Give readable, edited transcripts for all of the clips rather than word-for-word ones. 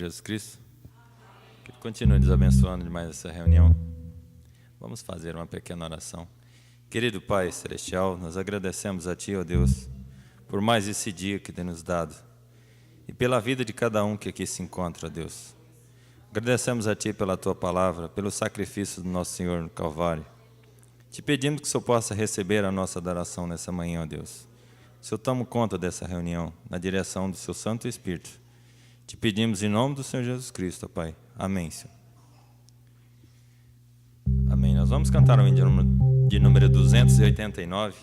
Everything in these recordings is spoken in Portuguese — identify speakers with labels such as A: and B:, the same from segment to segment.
A: Jesus Cristo. Que Ele continue nos abençoando demais essa reunião. Vamos fazer uma pequena oração. Querido Pai Celestial, nós agradecemos a Ti, ó Deus, por mais esse dia que tem nos dado e pela vida de cada um que aqui se encontra, ó Deus. Agradecemos a Ti pela Tua palavra, pelo sacrifício do nosso Senhor no Calvário. Te pedimos que o Senhor possa receber a nossa adoração nessa manhã, ó Deus. O Senhor toma conta dessa reunião, na direção do Seu Santo Espírito. Te pedimos em nome do Senhor Jesus Cristo, ó Pai. Amém, Senhor. Amém. Nós vamos cantar o hino de número 289.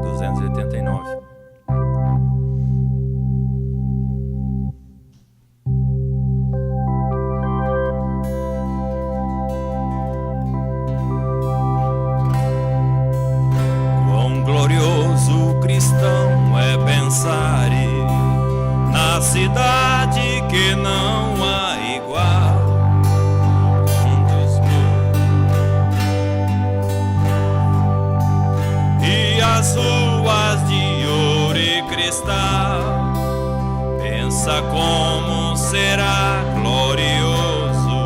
A: 289.
B: Quão glorioso cristão é pensar na cidade que não há igual. E as ruas de ouro e cristal, pensa como será glorioso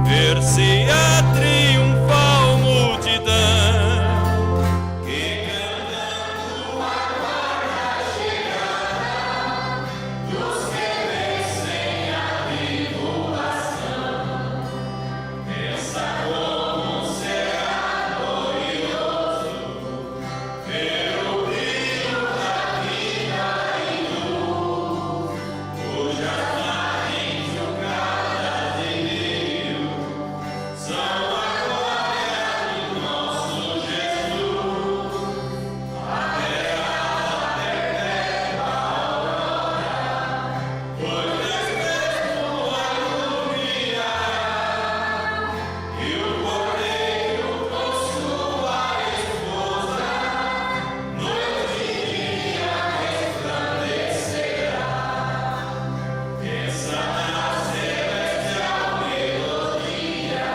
B: ver-se a triunfal multidão que cantando a glória chegará dos que vencem a tribulação. Pensa como será glorioso ver o brilho da vida em luz, cujas margens jogadas em meio são a glória de nosso Jesus. A terra perpétua aurora, pois mesmo alumiará, e o cordeiro com sua esposa noite e dia resplandecerá. Pensa na celestial melodia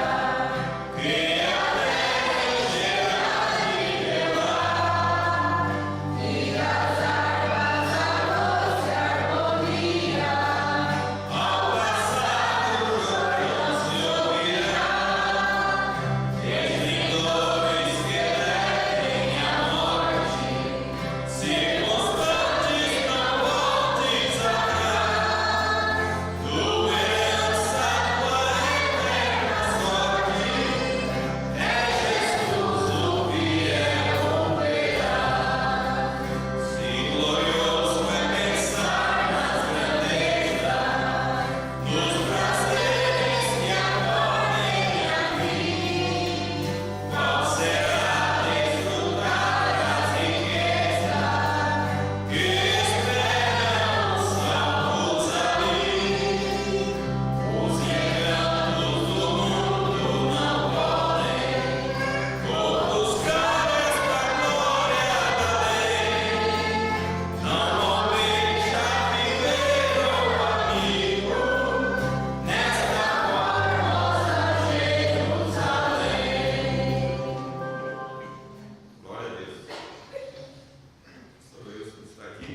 B: que alegre chega de revelar, e das harpas a doce harmonia ao passar o Jordão se ouvirá. Esplendores que devem a morte, se constantes não voltes atrás, tua herança, tua eterna sorte, é Jesus o fiel operar. Se glorioso é pensar nas grandezas, nos prazeres que acolhem a mim, qual será desfrutar as riquezas que esperam os salvos ali. Os encantos do mundo não podem ofuscar esta glória da lei. Não deixa viver, oh amigo, nesta formosa Jerusalém. Glória a Deus. Sou eu que estou aqui.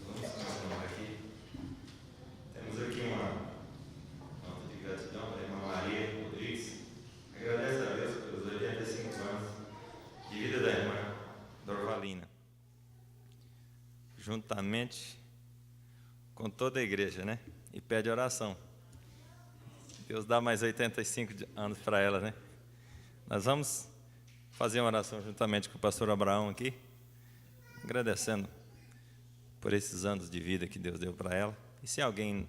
B: Vamos continuar aqui. Temos aqui uma nota de gratidão da irmã Maria Rodrigues. Agradece a Deus pelos 85 anos de vida da irmã
A: Dorvalina, juntamente com toda a igreja, né? E pede oração. Deus dá mais 85 anos para ela, né? Nós vamos fazer uma oração juntamente com o pastor Abraão aqui, agradecendo por esses anos de vida que Deus deu para ela. E se alguém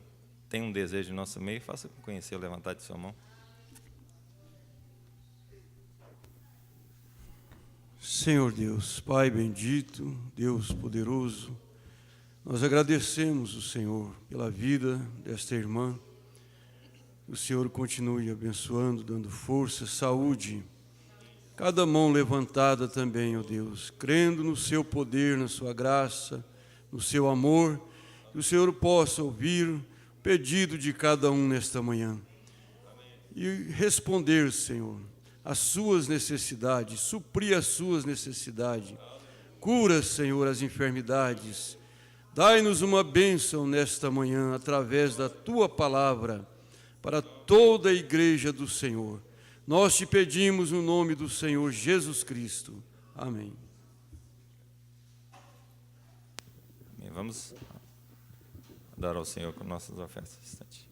A: tem um desejo no nosso meio, faça com conhecer, levantar de sua mão.
C: Senhor Deus, Pai bendito, Deus poderoso, nós agradecemos o Senhor pela vida desta irmã. Que o Senhor continue abençoando, dando força, saúde. Cada mão levantada também, ó Deus, crendo no seu poder, na sua graça, no seu amor, que o Senhor possa ouvir o pedido de cada um nesta manhã e responder, Senhor, as suas necessidades, suprir as suas necessidades. Cura, Senhor, as enfermidades Dai-nos uma bênção nesta manhã, através da Tua palavra, para toda a igreja do Senhor. Nós te pedimos no nome do Senhor Jesus Cristo. Amém.
A: Amém. Vamos dar ao Senhor com nossas ofertas. Instante.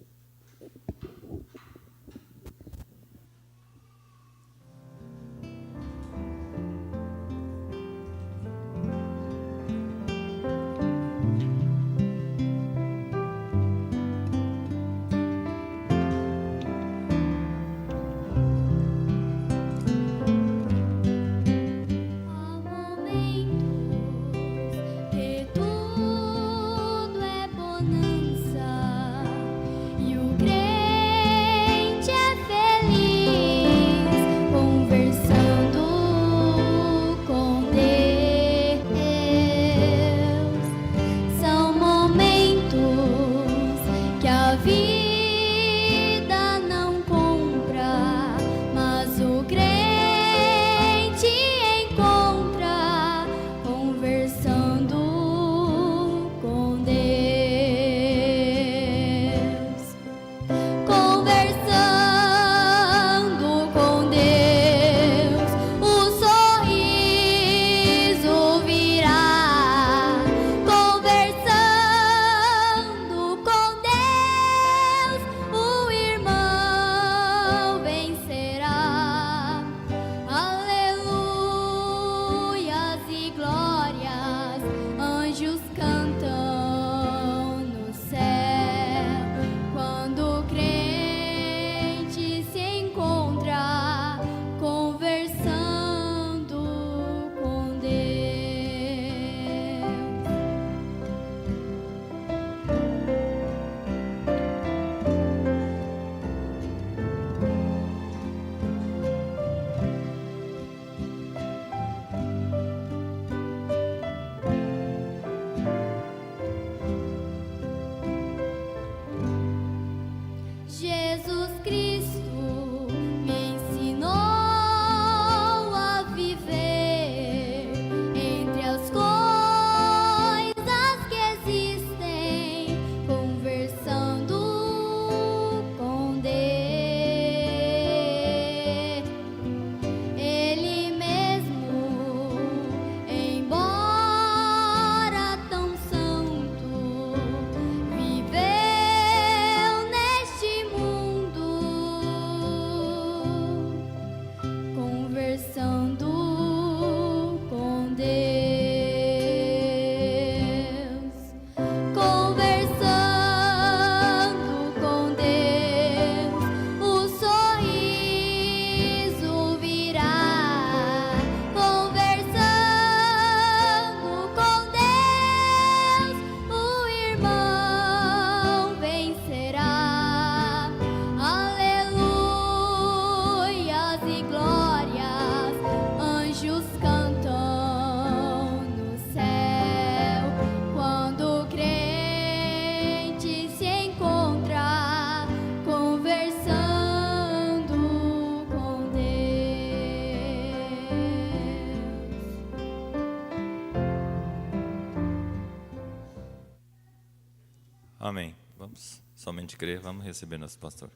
A: Amém. Vamos somente crer, vamos receber nosso pastor.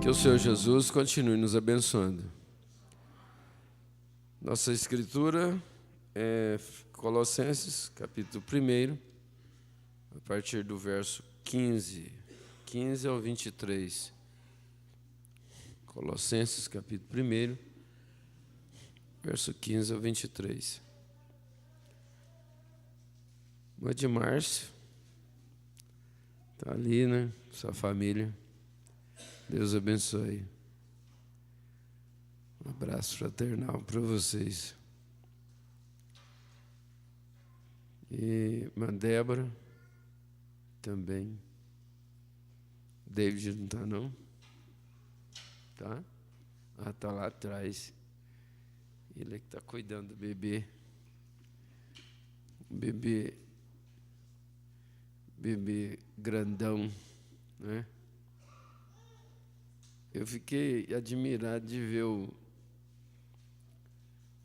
D: Que o Senhor Jesus continue nos abençoando. Nossa escritura é Colossenses, capítulo 1, a partir do verso 15 ao 23. Colossenses, capítulo 1, verso 15 ao 23. Mãe de Márcio, está ali, né? Sua família. Deus abençoe. Um abraço fraternal para vocês. E irmã Débora também. David não está, não? Tá? Ah, está lá atrás. Ele é que está cuidando do bebê. Bebê grandão, né? Eu fiquei admirado de ver o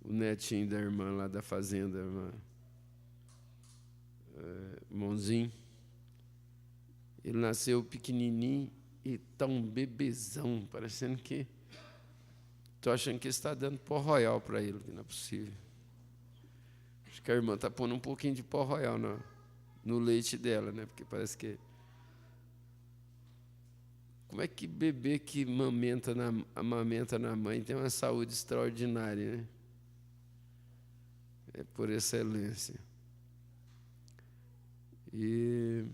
D: netinho da irmã lá da fazenda, irmã Monzinho. Ele nasceu pequenininho e está um bebezão, parecendo que... Estou achando que está dando pó royal para ele, que não é possível. Acho que a irmã está pondo um pouquinho de pó royal no leite dela, né? Porque parece que... Como é que bebê que amamenta na mãe tem uma saúde extraordinária, né? É por excelência. E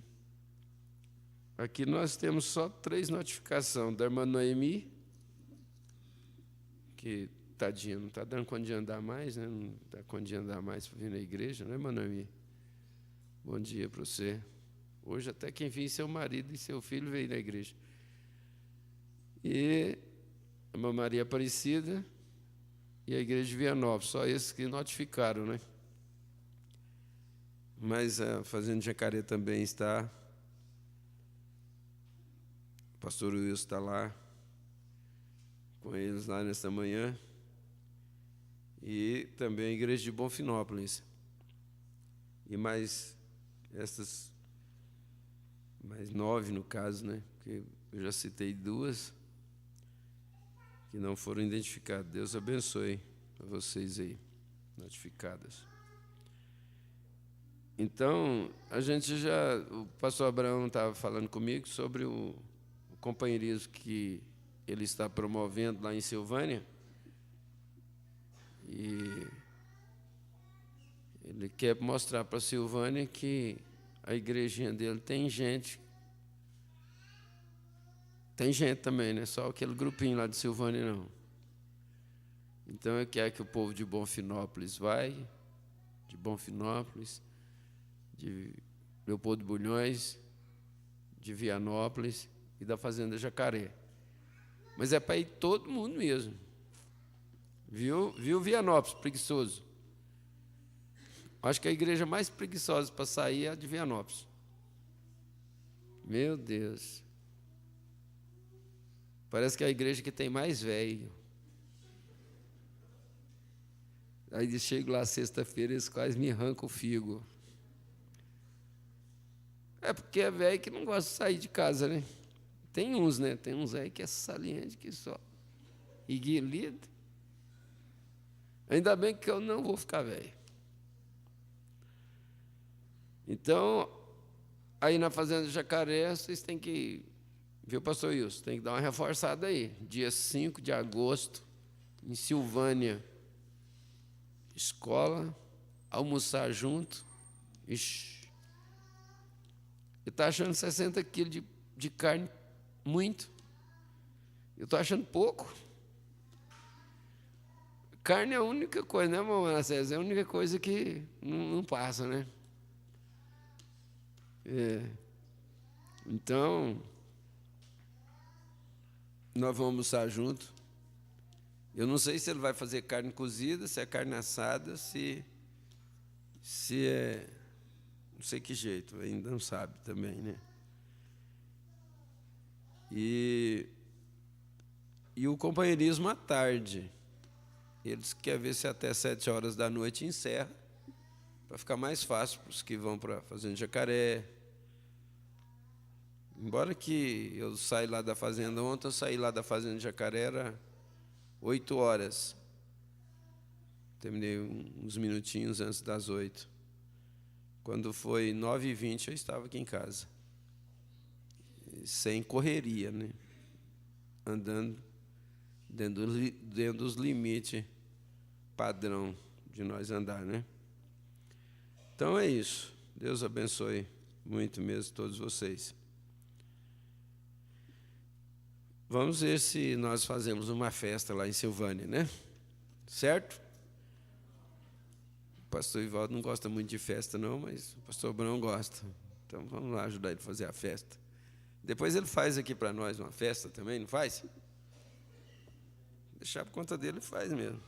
D: aqui nós temos só 3 notificações. Da irmã Noemi, que, tadinha, não está dando conta de andar mais, né? Não está conta de andar mais para vir na igreja, não é, irmã Noemi? Bom dia para você. Hoje até que enfim seu marido e seu filho veio na igreja. E a irmã Maria Aparecida e a igreja de Vianópolis, só esses que notificaram, né? Mas a Fazenda de Jacaré também está. O pastor Wilson está lá com eles lá nesta manhã. E também a igreja de Bonfinópolis. E mais 9 no caso, né? Porque eu já citei 2 que não foram identificadas. Deus abençoe a vocês aí, notificadas. Então, o pastor Abraão estava falando comigo sobre o companheirismo que ele está promovendo lá em Silvânia. E ele quer mostrar para a Silvânia que a igrejinha dele tem gente também, não é só aquele grupinho lá de Silvânia, não. Então, eu quero que o povo de Bonfinópolis de Bonfinópolis, de Leopoldo de Bulhões, de Vianópolis e da Fazenda Jacaré. Mas é para ir todo mundo mesmo. Viu Vianópolis, preguiçoso? Acho que a igreja mais preguiçosa para sair é a de Vianópolis. Meu Deus. Parece que é a igreja que tem mais velho. Aí chego lá sexta-feira, eles quase me arrancam o figo. É porque é velho que não gosta de sair de casa, né? Tem uns, né? Tem uns aí que é saliente que só. E guilido. Ainda bem que eu não vou ficar velho. Então, aí na Fazenda do Jacaré, vocês têm que... Viu, pastor Wilson? Tem que dar uma reforçada aí. Dia 5 de agosto, em Silvânia. Escola, almoçar junto. Ixi. Ele está achando 60 quilos de carne muito. Eu estou achando pouco. Carne é a única coisa, né, irmão Manassés? É a única coisa que não passa, né? Então, nós vamos almoçar junto. Eu não sei se ele vai fazer carne cozida, se é carne assada, se é... Não sei que jeito, ainda não sabe também, né? E o companheirismo à tarde. Eles querem ver se até 7 horas da noite encerra, para ficar mais fácil para os que vão para a Fazenda de Jacaré. Embora que eu saí lá da fazenda ontem, eu saí lá da Fazenda de Jacaré, era 8 horas. Terminei uns minutinhos antes das 8. Quando foi 9h20, eu estava aqui em casa. Sem correria, né? Andando dentro dos limites padrão de nós andar, né? Então é isso. Deus abençoe muito mesmo todos vocês. Vamos ver se nós fazemos uma festa lá em Silvânia, né? Certo? O pastor Ivaldo não gosta muito de festa, não, mas o pastor Abraão gosta. Então vamos lá ajudar ele a fazer a festa. Depois ele faz aqui para nós uma festa também, não faz? Deixar por conta dele, ele faz mesmo.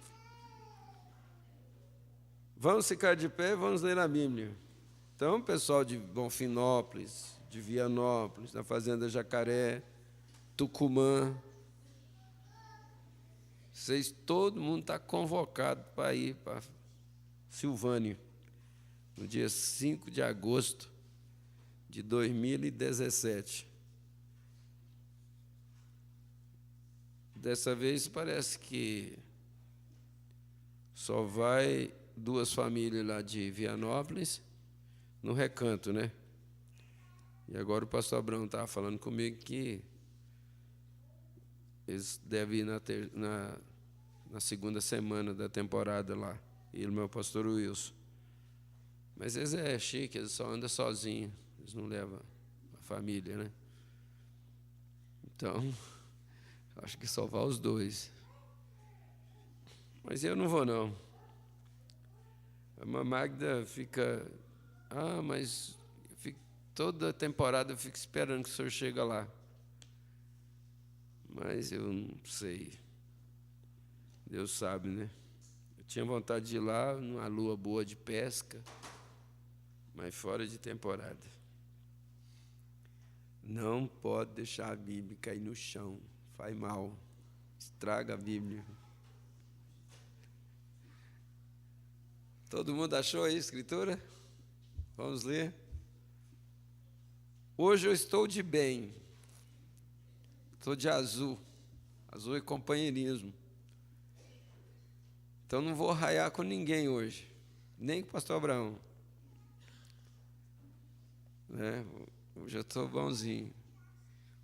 D: Vamos ficar de pé, vamos ler a Bíblia. Então, pessoal de Bonfinópolis, de Vianópolis, da Fazenda Jacaré, Tucumã, todo mundo está convocado para ir para Silvânia, no dia 5 de agosto de 2017. Dessa vez parece que só vai 2 famílias lá de Vianópolis, no Recanto, né? E agora o pastor Abraão estava falando comigo que eles devem ir na segunda semana da temporada lá. Ele e o meu pastor Wilson. Mas eles é chique, eles só andam sozinhos. Eles não levam a família, né? Então, acho que só vai os 2. Mas eu não vou, não. A irmã Magda fica... mas toda temporada eu fico esperando que o senhor chegue lá. Mas eu não sei. Deus sabe, né? Eu tinha vontade de ir lá numa lua boa de pesca, mas fora de temporada. Não pode deixar a Bíblia cair no chão. Faz mal. Estraga a Bíblia. Todo mundo achou aí a escritura? Vamos ler. Hoje eu estou de bem. Estou de azul. Azul é companheirismo. Então não vou raiar com ninguém hoje. Nem com o pastor Abraão. Hoje eu estou bonzinho.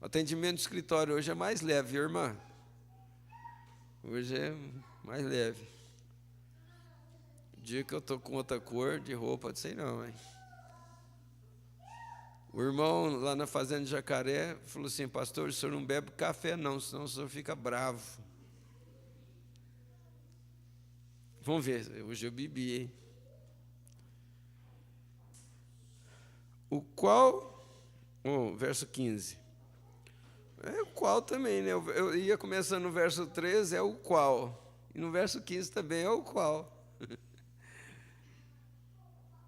D: O atendimento do escritório hoje é mais leve, viu, irmã? Hoje é mais leve. O dia que eu estou com outra cor de roupa, não sei não, hein? O irmão lá na Fazenda de Jacaré falou assim: pastor, o senhor não bebe café não, senão o senhor fica bravo. Vamos ver, hoje eu bebi, hein? O qual, verso 15. É o qual também, né? Eu ia começando no verso 13, é o qual. E no verso 15 também é o qual.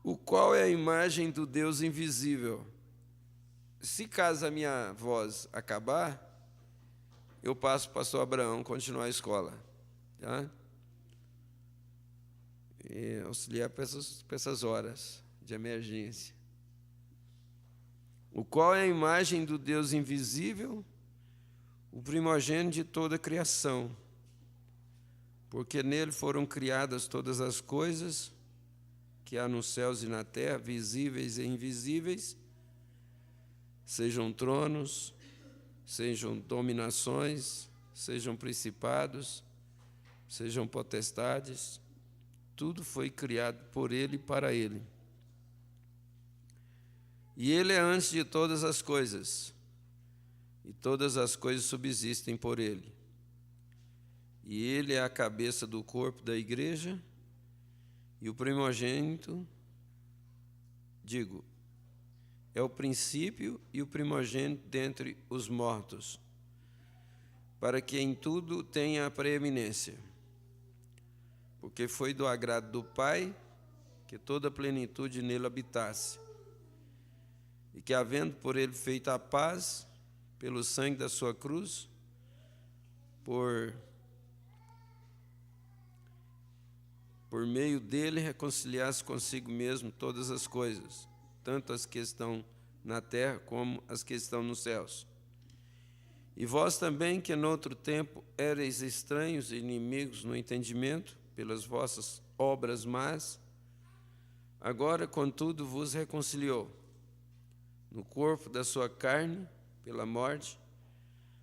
D: O qual é a imagem do Deus invisível. Se caso a minha voz acabar, eu passo para o pastor Abraão continuar a escola. Tá? E auxiliar para essas horas de emergência. O qual é a imagem do Deus invisível, o primogênito de toda a criação, porque nele foram criadas todas as coisas que há nos céus e na terra, visíveis e invisíveis, sejam tronos, sejam dominações, sejam principados, sejam potestades, tudo foi criado por ele e para ele. E ele é antes de todas as coisas, e todas as coisas subsistem por ele. E ele é a cabeça do corpo da igreja, e o primogênito, é o princípio e o primogênito dentre os mortos, para que em tudo tenha a preeminência. Porque foi do agrado do Pai que toda a plenitude nele habitasse, e que, havendo por ele feito a paz, pelo sangue da sua cruz, por meio dele reconciliasse consigo mesmo todas as coisas, tanto as que estão na terra como as que estão nos céus. E vós também, que noutro tempo éreis estranhos e inimigos no entendimento, pelas vossas obras más, agora, contudo, vos reconciliou no corpo da sua carne, pela morte,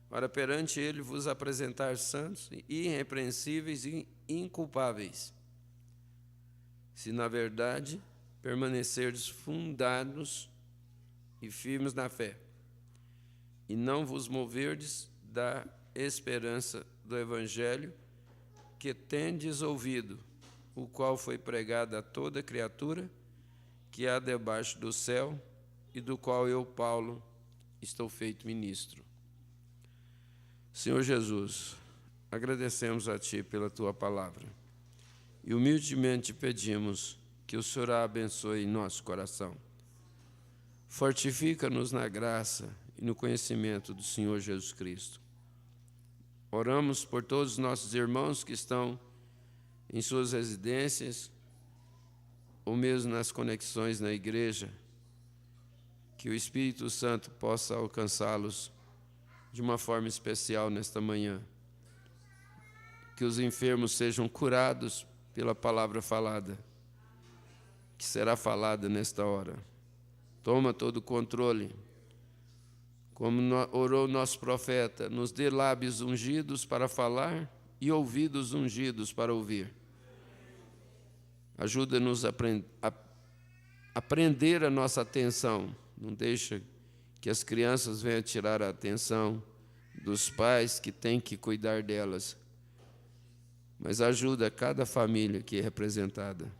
D: para perante Ele vos apresentar santos, irrepreensíveis e inculpáveis, se na verdade permanecerdes fundados e firmes na fé, e não vos moverdes da esperança do Evangelho que tendes ouvido, o qual foi pregado a toda criatura que há debaixo do céu, e do qual eu, Paulo, estou feito ministro. Senhor Jesus, agradecemos a Ti pela Tua palavra e humildemente pedimos que o Senhor a abençoe em nosso coração. Fortifica-nos na graça e no conhecimento do Senhor Jesus Cristo. Oramos por todos os nossos irmãos que estão em suas residências ou mesmo nas conexões na igreja, que o Espírito Santo possa alcançá-los de uma forma especial nesta manhã. Que os enfermos sejam curados pela palavra falada, que será falada nesta hora. Toma todo o controle. Como orou o nosso profeta, nos dê lábios ungidos para falar e ouvidos ungidos para ouvir. Ajuda-nos a prender a nossa atenção. Não deixa que as crianças venham tirar a atenção dos pais que têm que cuidar delas. Mas ajuda cada família que é representada.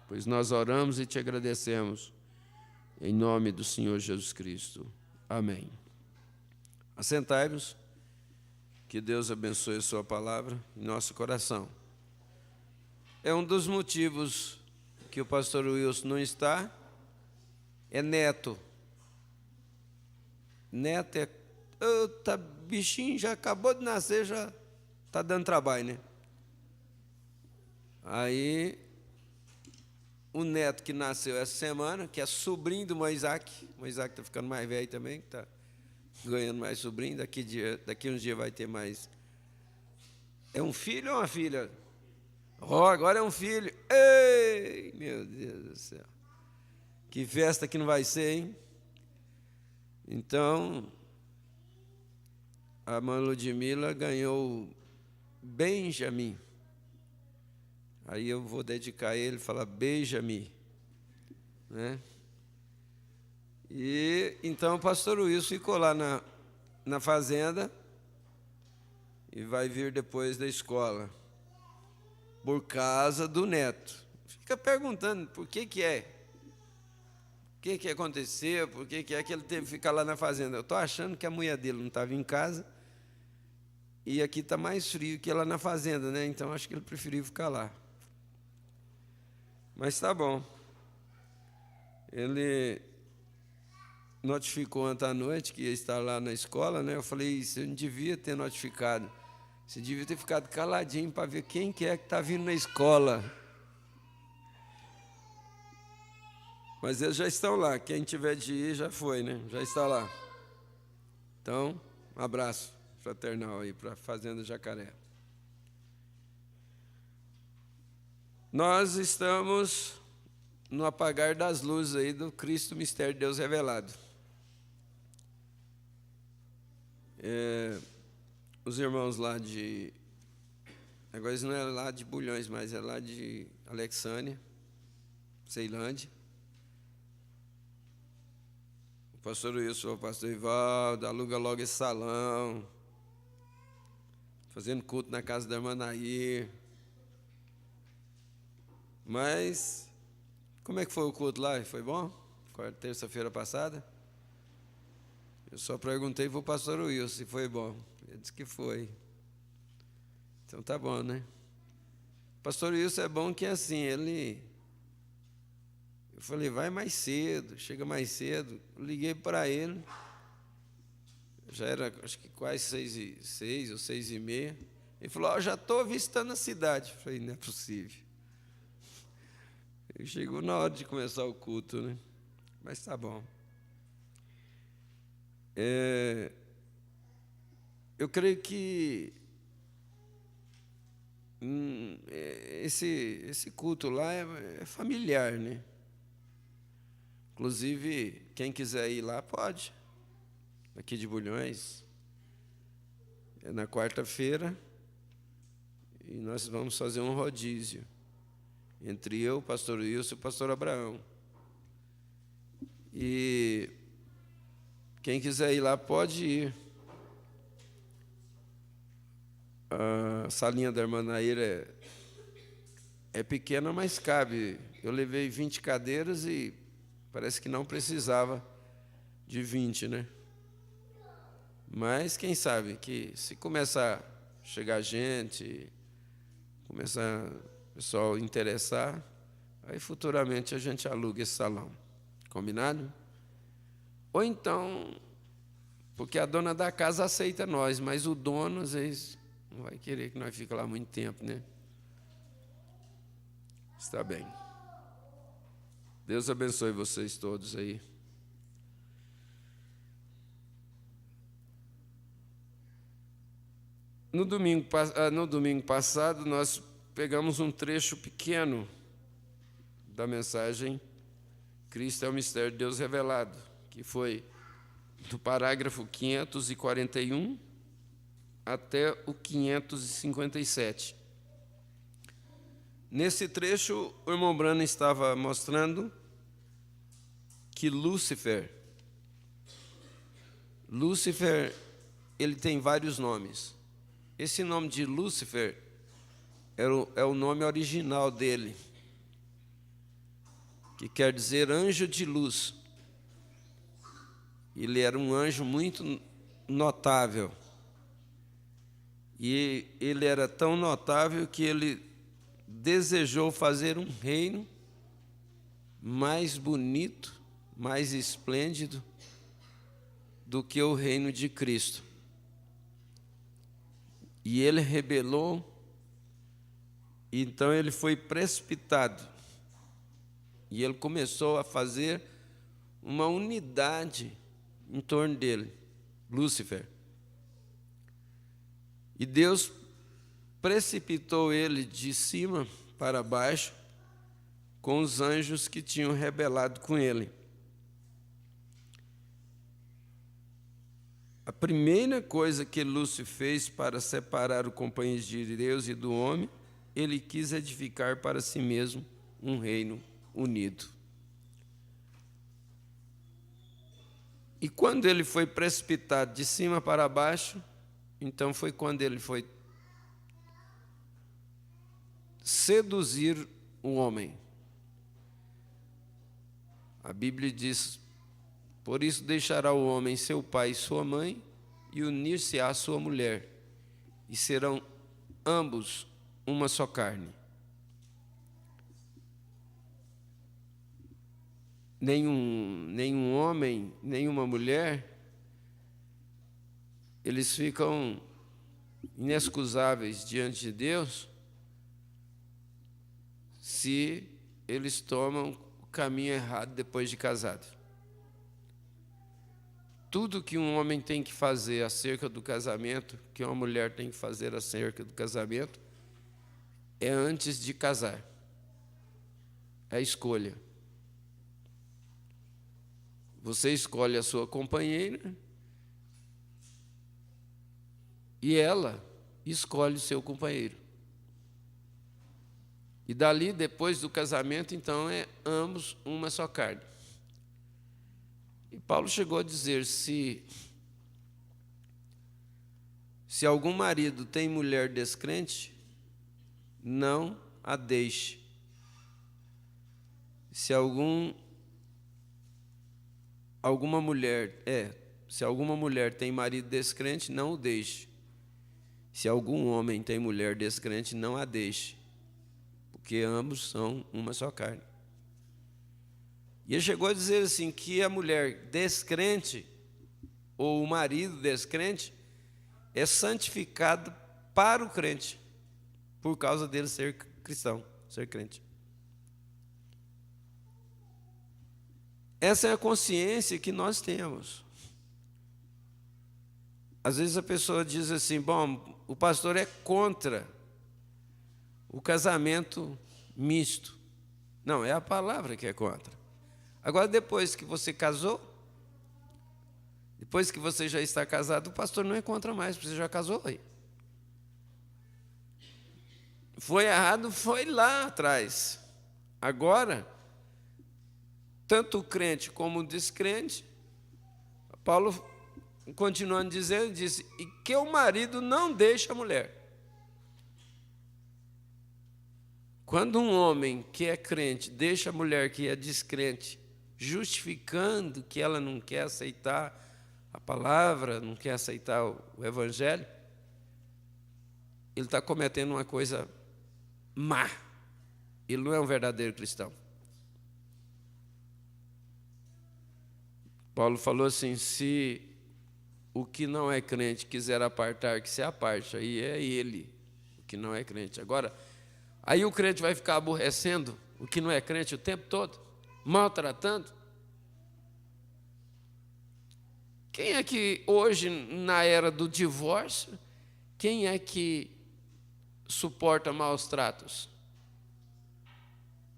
D: Pois nós oramos e te agradecemos. Em nome do Senhor Jesus Cristo. Amém. Assentai-vos. Que Deus abençoe a sua palavra em nosso coração. É um dos motivos que o pastor Wilson não está, é neto. Neto é... bichinho já acabou de nascer, já está dando trabalho, né? Aí, o neto que nasceu essa semana, que é sobrinho do Moisés está ficando mais velho também, que está ganhando mais sobrinho, daqui uns dias vai ter mais. É um filho ou uma filha? Agora é um filho. Ei, meu Deus do céu. Que festa que não vai ser, hein? Então, a mãe Ludmila ganhou Benjamin. Aí eu vou dedicar a ele e falar Benjamin, né? E então o pastor Wilson ficou lá na fazenda e vai vir depois da escola, por causa do neto. Fica perguntando por que é. O que aconteceu, por que é que ele teve que ficar lá na fazenda. Eu estou achando que a mulher dele não estava em casa e aqui está mais frio que lá na fazenda, né? Então acho que ele preferiu ficar lá. Mas está bom. Ele notificou ontem à noite que ia estar lá na escola, né? Eu falei, você não devia ter notificado. Você devia ter ficado caladinho para ver quem que é que está vindo na escola. Mas eles já estão lá. Quem tiver de ir já foi, né? Já está lá. Então, um abraço fraternal aí para a Fazenda Jacaré. Nós estamos no apagar das luzes aí do Cristo Mistério de Deus Revelado. Os irmãos lá de... Agora eles não é lá de Bulhões, mas é lá de Alexânia, Ceilândia. O pastor Wilson, o pastor Ivaldo, aluga logo esse salão, fazendo culto na casa da irmã Nair. Mas, como é que foi o culto lá? Foi bom? Terça-feira passada? Eu só perguntei para o pastor Wilson se foi bom. Ele disse que foi. Então tá bom, né? O pastor Wilson é bom que é assim, ele... Eu falei, vai mais cedo, chega mais cedo. Eu liguei para ele. Já era, acho que quase 6h06 ou 6h30. Ele falou, já estou avistando a cidade. Eu falei, não é possível. Ele chegou na hora de começar o culto, né? Mas tá bom. Eu creio que esse culto lá é familiar, né? Inclusive, quem quiser ir lá, pode. Aqui de Bulhões. é na quarta-feira, e nós vamos fazer um rodízio entre eu, o pastor Wilson e o pastor Abraão. E quem quiser ir lá pode ir. A salinha da irmã Naíra é pequena, mas cabe. Eu levei 20 cadeiras e parece que não precisava de 20, né? Mas quem sabe que se começar a chegar gente, começar o pessoal interessar, aí futuramente a gente aluga esse salão. Combinado? Ou então, porque a dona da casa aceita nós, mas o dono, às vezes, não vai querer que nós fiquemos lá muito tempo, né? Está bem. Deus abençoe vocês todos aí. No domingo passado, nós pegamos um trecho pequeno da mensagem Cristo é o mistério de Deus revelado, que foi do parágrafo 541 até o 557. Nesse trecho, o irmão Branham estava mostrando que Lúcifer, ele tem vários nomes. Esse nome de Lúcifer é o nome original dele, que quer dizer anjo de luz. Ele era um anjo muito notável. E ele era tão notável que ele desejou fazer um reino mais bonito, mais esplêndido do que o reino de Cristo. E ele rebelou, então ele foi precipitado. E ele começou a fazer uma unidade em torno dele, Lúcifer. E Deus precipitou ele de cima para baixo com os anjos que tinham rebelado com ele. A primeira coisa que Lúcifer fez para separar o companheiro de Deus e do homem, ele quis edificar para si mesmo um reino unido. E quando ele foi precipitado de cima para baixo, então foi quando ele foi seduzir o homem. A Bíblia diz: por isso deixará o homem seu pai e sua mãe, e unir-se-á à sua mulher, e serão ambos uma só carne. Nenhum homem, nenhuma mulher, eles ficam inexcusáveis diante de Deus se eles tomam o caminho errado depois de casado. Tudo que um homem tem que fazer acerca do casamento, que uma mulher tem que fazer acerca do casamento, é antes de casar. É a escolha. Você escolhe a sua companheira e ela escolhe o seu companheiro. E dali, depois do casamento, então, é ambos uma só carne. E Paulo chegou a dizer, se algum marido tem mulher descrente, não a deixe. Se alguma mulher tem marido descrente, não o deixe. Se algum homem tem mulher descrente, não a deixe, porque ambos são uma só carne. E ele chegou a dizer assim, que a mulher descrente, ou o marido descrente, é santificado para o crente, por causa dele ser cristão, ser crente. Essa é a consciência que nós temos. Às vezes a pessoa diz assim, bom, o pastor é contra o casamento misto. Não, é a palavra que é contra. Agora, depois que você casou, Depois que você já está casado, o pastor não encontra mais, porque você já casou aí. Foi errado, foi lá atrás. Agora, tanto o crente como o descrente, Paulo, continuando dizendo, disse, e que o marido não deixe a mulher. Quando um homem que é crente deixa a mulher que é descrente, justificando que ela não quer aceitar a palavra, não quer aceitar o evangelho, ele está cometendo uma coisa má. Ele não é um verdadeiro cristão. Paulo falou assim, se o que não é crente quiser apartar, que se aparte, aí é ele, o que não é crente. Agora, aí o crente vai ficar aborrecendo o que não é crente o tempo todo, maltratando. Quem é que hoje, na era do divórcio, quem é que suporta maus tratos?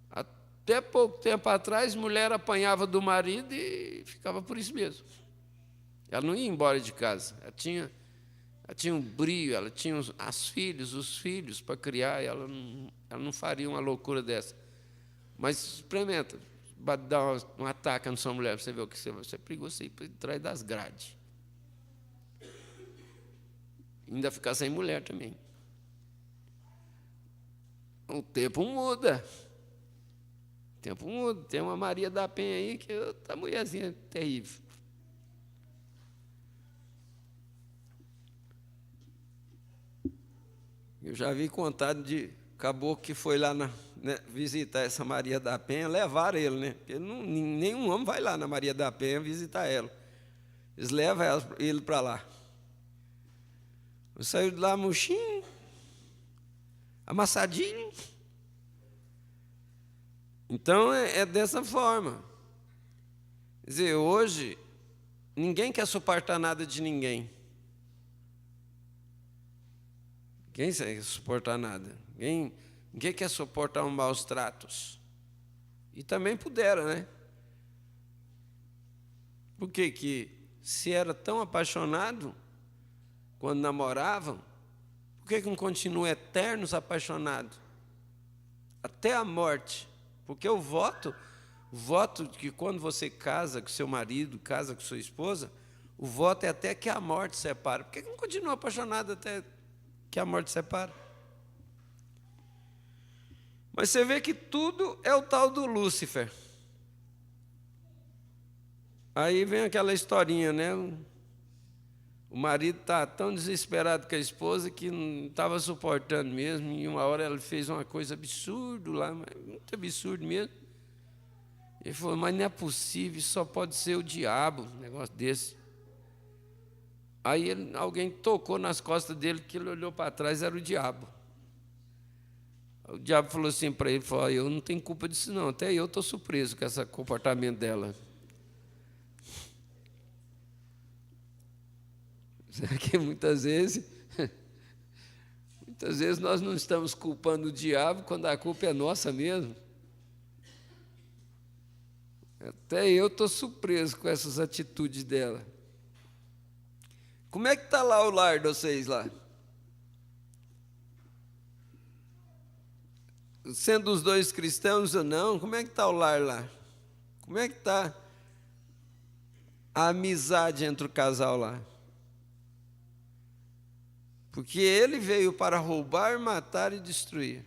D: Até pouco tempo atrás, mulher apanhava do marido e ficava por isso mesmo. Ela não ia embora de casa, ela tinha um brio, ela tinha os filhos para criar, e ela não faria uma loucura dessa. Mas experimenta, dar um ataque na sua mulher, para você ver o que você é perigoso, você ir por trás das grades. Ainda ficar sem mulher também. O tempo muda. O tempo muda. Tem uma Maria da Penha aí que é outra mulherzinha terrível. Eu já vi contado de caboclo que foi lá visitar essa Maria da Penha, levaram ele, né? Porque nenhum homem vai lá na Maria da Penha visitar ela. Eles levam ele para lá. Eu saí de lá murchinho, amassadinho. Então é dessa forma. Quer dizer, hoje ninguém quer suportar nada de ninguém. Ninguém quer suportar nada. Ninguém quer suportar maus tratos. E também puderam, né? Por que se era tão apaixonado quando namoravam, por que não continuam eternos apaixonados? Até a morte. Porque o voto de que quando você casa com seu marido, casa com sua esposa, o voto é até que a morte separe. Por que não continua apaixonado até que a morte separa? Mas você vê que tudo é o tal do Lúcifer. Aí vem aquela historinha, né? O marido está tão desesperado com a esposa que não estava suportando mesmo, e uma hora ela fez uma coisa absurda lá, muito absurdo mesmo. Ele falou, mas não é possível, só pode ser o diabo, um negócio desse. Aí alguém tocou nas costas dele, que ele olhou para trás, era o diabo. O diabo falou assim para ele, falou, eu não tenho culpa disso não, até eu estou surpreso com esse comportamento dela. Será que muitas vezes nós não estamos culpando o diabo quando a culpa é nossa mesmo? Até eu estou surpreso com essas atitudes dela. Como é que está lá o lar de vocês lá? Sendo os dois cristãos ou não, como é que está o lar lá? Como é que está a amizade entre o casal lá? Porque ele veio para roubar, matar e destruir.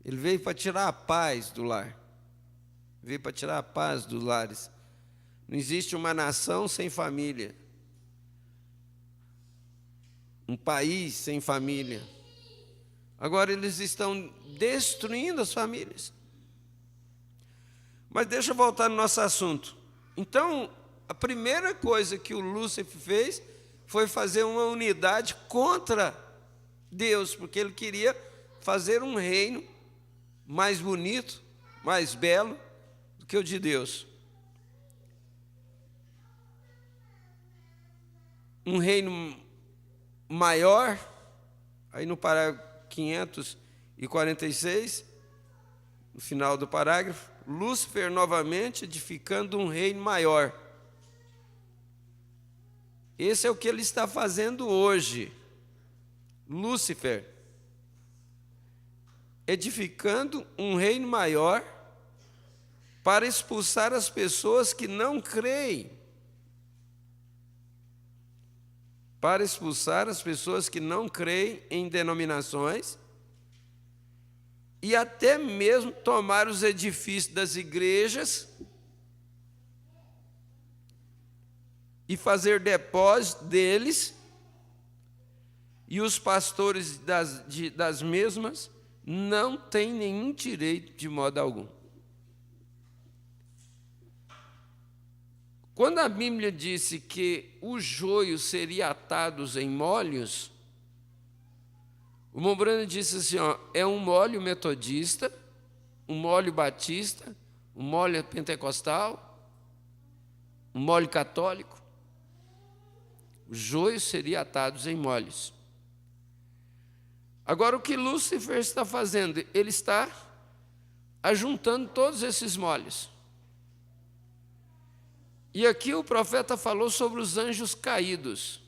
D: Ele veio para tirar a paz do lar. Veio para tirar a paz dos lares. Não existe uma nação sem família. Um país sem família. Agora eles estão destruindo as famílias. Mas deixa eu voltar no nosso assunto. Então, a primeira coisa que o Lúcifer fez foi fazer uma unidade contra Deus, porque ele queria fazer um reino mais bonito, mais belo do que o de Deus. Um reino maior, aí no parágrafo 546, no final do parágrafo, Lúcifer novamente edificando um reino maior. Esse é o que ele está fazendo hoje. Lúcifer, edificando um reino maior para expulsar as pessoas que não creem. Para expulsar as pessoas que não creem em denominações e até mesmo tomar os edifícios das igrejas e fazer depósito deles, e os pastores das mesmas não têm nenhum direito de modo algum. Quando a Bíblia disse que o joio seria atados em molhos, o Mombrano disse assim, ó, é um molho metodista, um molho batista, um molho pentecostal, um molho católico. O joio seria atados em molhos. Agora, o que Lúcifer está fazendo? Ele está ajuntando todos esses molhos. E aqui o profeta falou sobre os anjos caídos.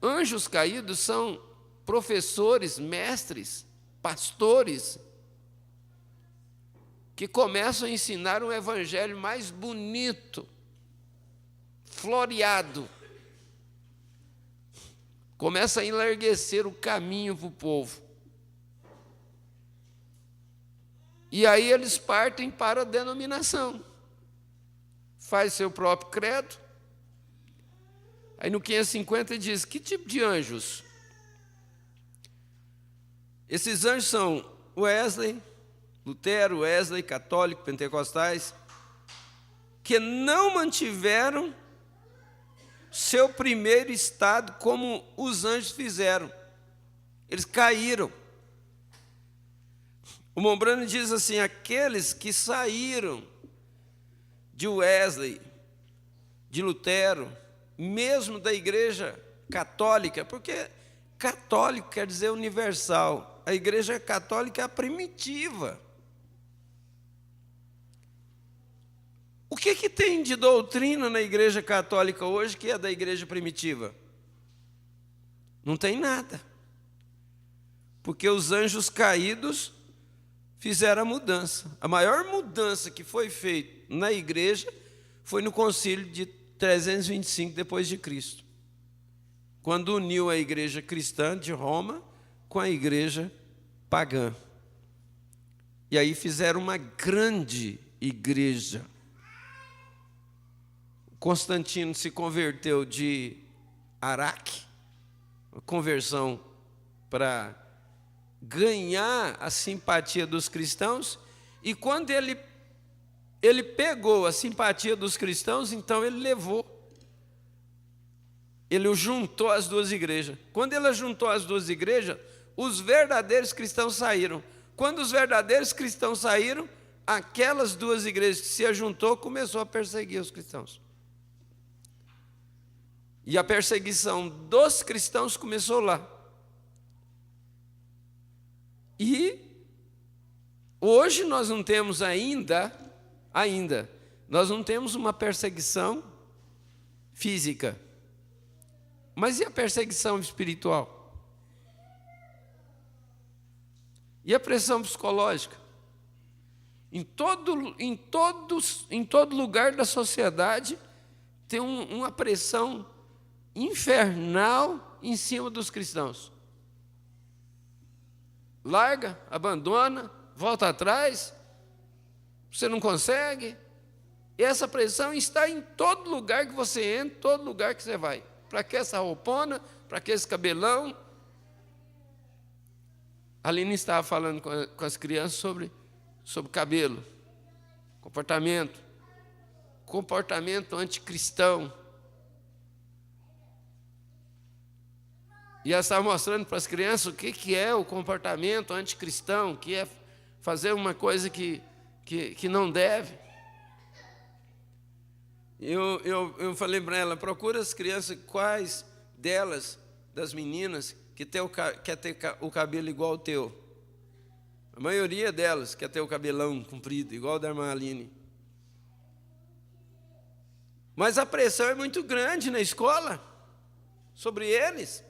D: Anjos caídos são professores, mestres, pastores, que começam a ensinar um evangelho mais bonito, floreado. Começa a enlarguecer o caminho para o povo. E aí eles partem para a denominação. Faz seu próprio credo. Aí no 550 diz, que tipo de anjos? Esses anjos são Wesley, Lutero, Wesley, católico, pentecostais, que não mantiveram seu primeiro estado como os anjos fizeram. Eles caíram. O Mombrano diz assim, aqueles que saíram de Wesley, de Lutero, mesmo da igreja católica, porque católico quer dizer universal, a igreja católica é a primitiva. O que tem de doutrina na igreja católica hoje que é da igreja primitiva? Não tem nada. Porque os anjos caídos fizeram a mudança. A maior mudança que foi feita na igreja foi no concílio de 325 depois de Cristo, quando uniu a igreja cristã de Roma com a igreja pagã. E aí fizeram uma grande igreja. Constantino se converteu de Araque, uma conversão para ganhar a simpatia dos cristãos, e quando ele pegou a simpatia dos cristãos, então ele juntou as duas igrejas. Quando ele juntou as duas igrejas, os verdadeiros cristãos saíram. Quando os verdadeiros cristãos saíram, aquelas duas igrejas que se ajuntou começou a perseguir os cristãos. E a perseguição dos cristãos começou lá. E hoje nós não temos ainda, nós não temos uma perseguição física. Mas e a perseguição espiritual? E a pressão psicológica? Em todo lugar da sociedade tem uma pressão infernal em cima dos cristãos. Larga, abandona, volta atrás, você não consegue. E essa pressão está em todo lugar que você entra, todo lugar que você vai. Para que essa roupona? Para que esse cabelão? A Aline estava falando com as crianças sobre cabelo, comportamento anticristão. E ela estava mostrando para as crianças o que é o comportamento anticristão, que é fazer uma coisa que não deve. Eu falei para ela, procura as crianças, quais delas, das meninas, quer ter o cabelo igual ao teu. A maioria delas quer ter o cabelão comprido, igual o da irmã Aline. Mas a pressão é muito grande na escola sobre eles.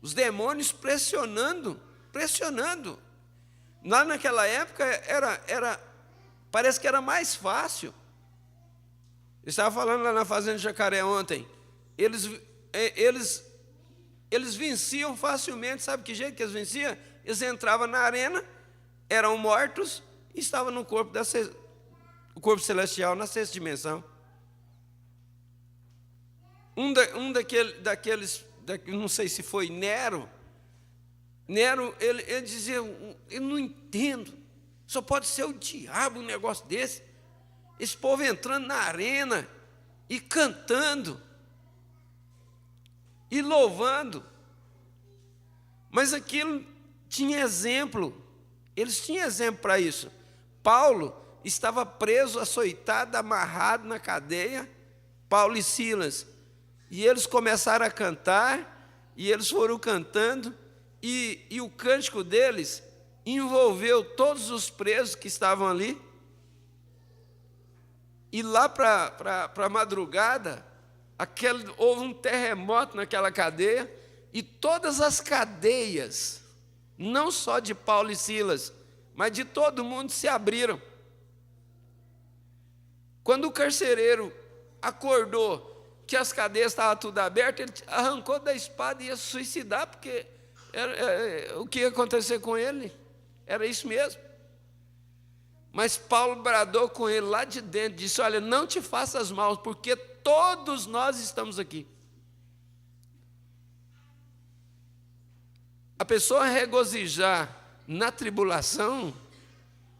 D: Os demônios pressionando. Lá naquela época parece que era mais fácil. Eu estava falando lá na Fazenda de Jacaré ontem. Eles venciam facilmente. Sabe que jeito que eles venciam? Eles entravam na arena, eram mortos e estavam no corpo o corpo celestial, na sexta dimensão. Daqueles, não sei se foi Nero, ele dizia, eu não entendo, só pode ser o diabo um negócio desse. Esse povo entrando na arena e cantando e louvando. Mas aquilo tinha exemplo, eles tinham exemplo para isso. Paulo estava preso, açoitado, amarrado na cadeia, Paulo e Silas. E eles começaram a cantar, e eles foram cantando, e o cântico deles envolveu todos os presos que estavam ali. E lá para a madrugada, houve um terremoto naquela cadeia, e todas as cadeias, não só de Paulo e Silas, mas de todo mundo, se abriram. Quando o carcereiro acordou que as cadeias estavam tudo abertas, ele arrancou da espada e ia se suicidar, porque o que ia acontecer com ele era isso mesmo. Mas Paulo bradou com ele lá de dentro, disse, olha, não te faças mal, porque todos nós estamos aqui. A pessoa regozijar na tribulação,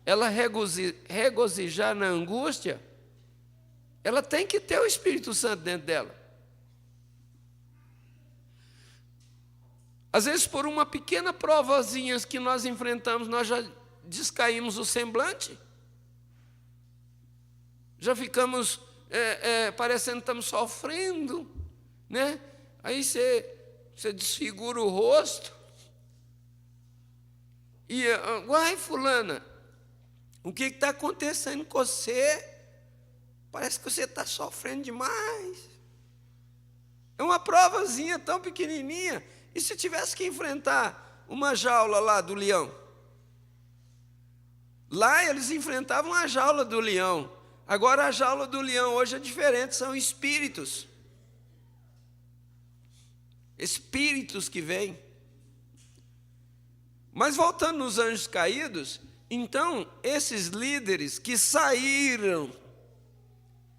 D: ela regozijar na angústia, ela tem que ter o Espírito Santo dentro dela. Às vezes, por uma pequena provazinha que nós enfrentamos, nós já descaímos o semblante, já ficamos parecendo que estamos sofrendo, né? Aí você desfigura o rosto, e, uai, fulana, o que está acontecendo com você? Parece que você está sofrendo demais. É uma provazinha tão pequenininha. E se tivesse que enfrentar uma jaula lá do leão? Lá eles enfrentavam a jaula do leão. Agora a jaula do leão hoje é diferente, são espíritos. Espíritos que vêm. Mas voltando nos anjos caídos, então esses líderes que saíram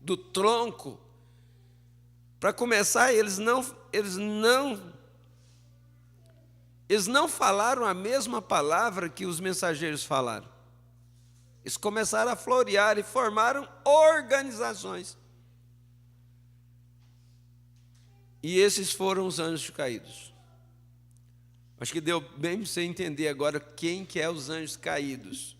D: do tronco, para começar, eles não falaram a mesma palavra que os mensageiros falaram. Eles começaram a florear e formaram organizações. E esses foram os anjos caídos. Acho que deu bem para você entender agora quem que é os anjos caídos.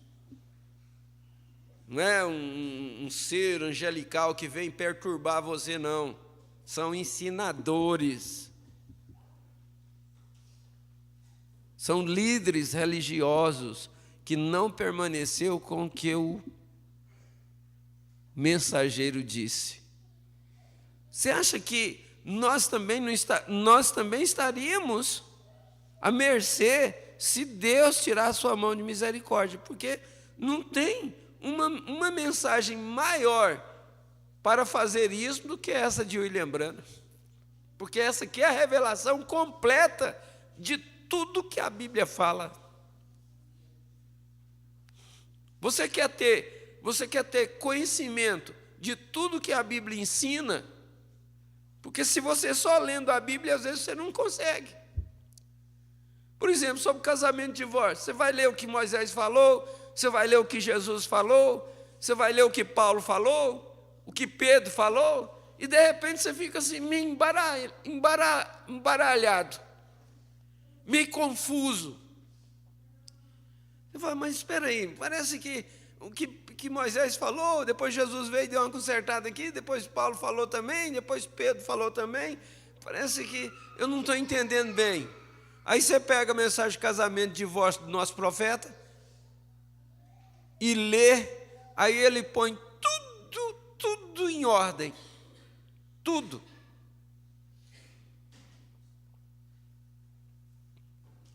D: Não é um ser angelical que vem perturbar você, não. São ensinadores. São líderes religiosos que não permaneceu com o que o mensageiro disse. Você acha que nós também estaríamos à mercê se Deus tirar a sua mão de misericórdia? Porque não tem uma mensagem maior para fazer isso do que essa de William Branham. Porque essa aqui é a revelação completa de tudo que a Bíblia fala. Você quer ter conhecimento de tudo que a Bíblia ensina? Porque se você só lendo a Bíblia, às vezes você não consegue. Por exemplo, sobre casamento e divórcio, você vai ler o que Moisés falou, você vai ler o que Jesus falou, você vai ler o que Paulo falou, o que Pedro falou, e de repente você fica assim, meio embaralhado, meio confuso. Você fala, mas espera aí, parece que o que Moisés falou, depois Jesus veio e deu uma consertada aqui, depois Paulo falou também, depois Pedro falou também, parece que eu não estou entendendo bem. Aí você pega a mensagem de casamento e divórcio do nosso profeta e lê, aí ele põe tudo em ordem. Tudo.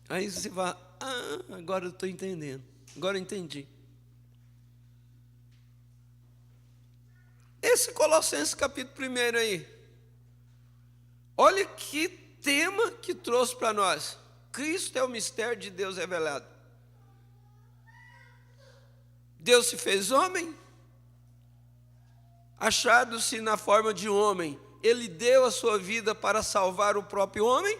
D: Aí você vai, agora eu estou entendendo. Agora eu entendi. Esse Colossenses capítulo 1 aí. Olha que tema que trouxe para nós. Cristo é o mistério de Deus revelado. Deus se fez homem, achado-se na forma de homem, Ele deu a sua vida para salvar o próprio homem.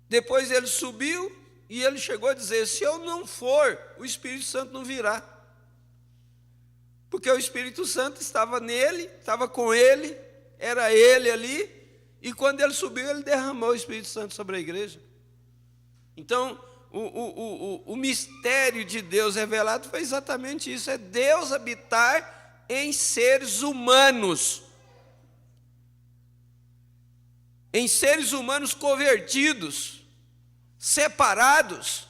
D: Depois Ele subiu e Ele chegou a dizer, se eu não for, o Espírito Santo não virá. Porque o Espírito Santo estava nele, estava com Ele, era Ele ali, e quando Ele subiu, Ele derramou o Espírito Santo sobre a igreja. Então, o mistério de Deus revelado foi exatamente isso, é Deus habitar em seres humanos. Em seres humanos convertidos, separados.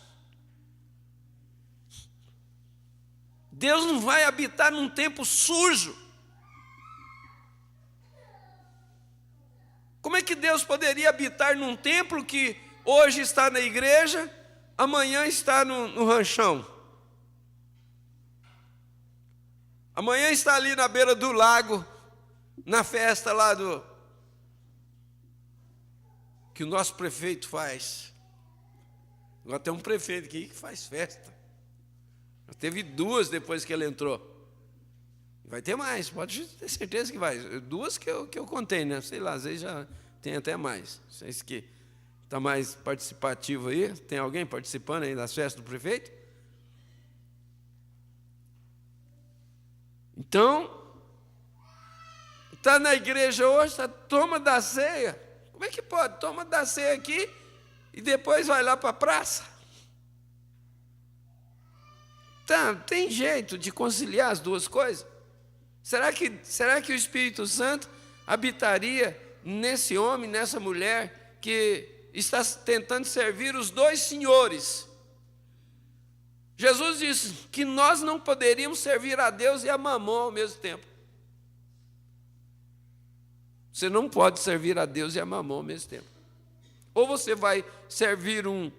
D: Deus não vai habitar num templo sujo. Como é que Deus poderia habitar num templo que hoje está na igreja, amanhã está no ranchão? Amanhã está ali na beira do lago, na festa lá que o nosso prefeito faz. Agora tem um prefeito aqui que faz festa. Teve 2 depois que ele entrou. Vai ter mais, pode ter certeza que vai. 2 que eu contei, né? Sei lá, às vezes já tem até mais. Sei que está mais participativo aí. Tem alguém participando aí das festas do prefeito? Então, está na igreja hoje, está toma da ceia. Como é que pode? Toma da ceia aqui e depois vai lá para a praça? Tá, tem jeito de conciliar as duas coisas? Será que o Espírito Santo habitaria nesse homem, nessa mulher que está tentando servir os 2 senhores? Jesus disse que nós não poderíamos servir a Deus e a Mamon ao mesmo tempo. Você não pode servir a Deus e a Mamon ao mesmo tempo. Ou você vai servir um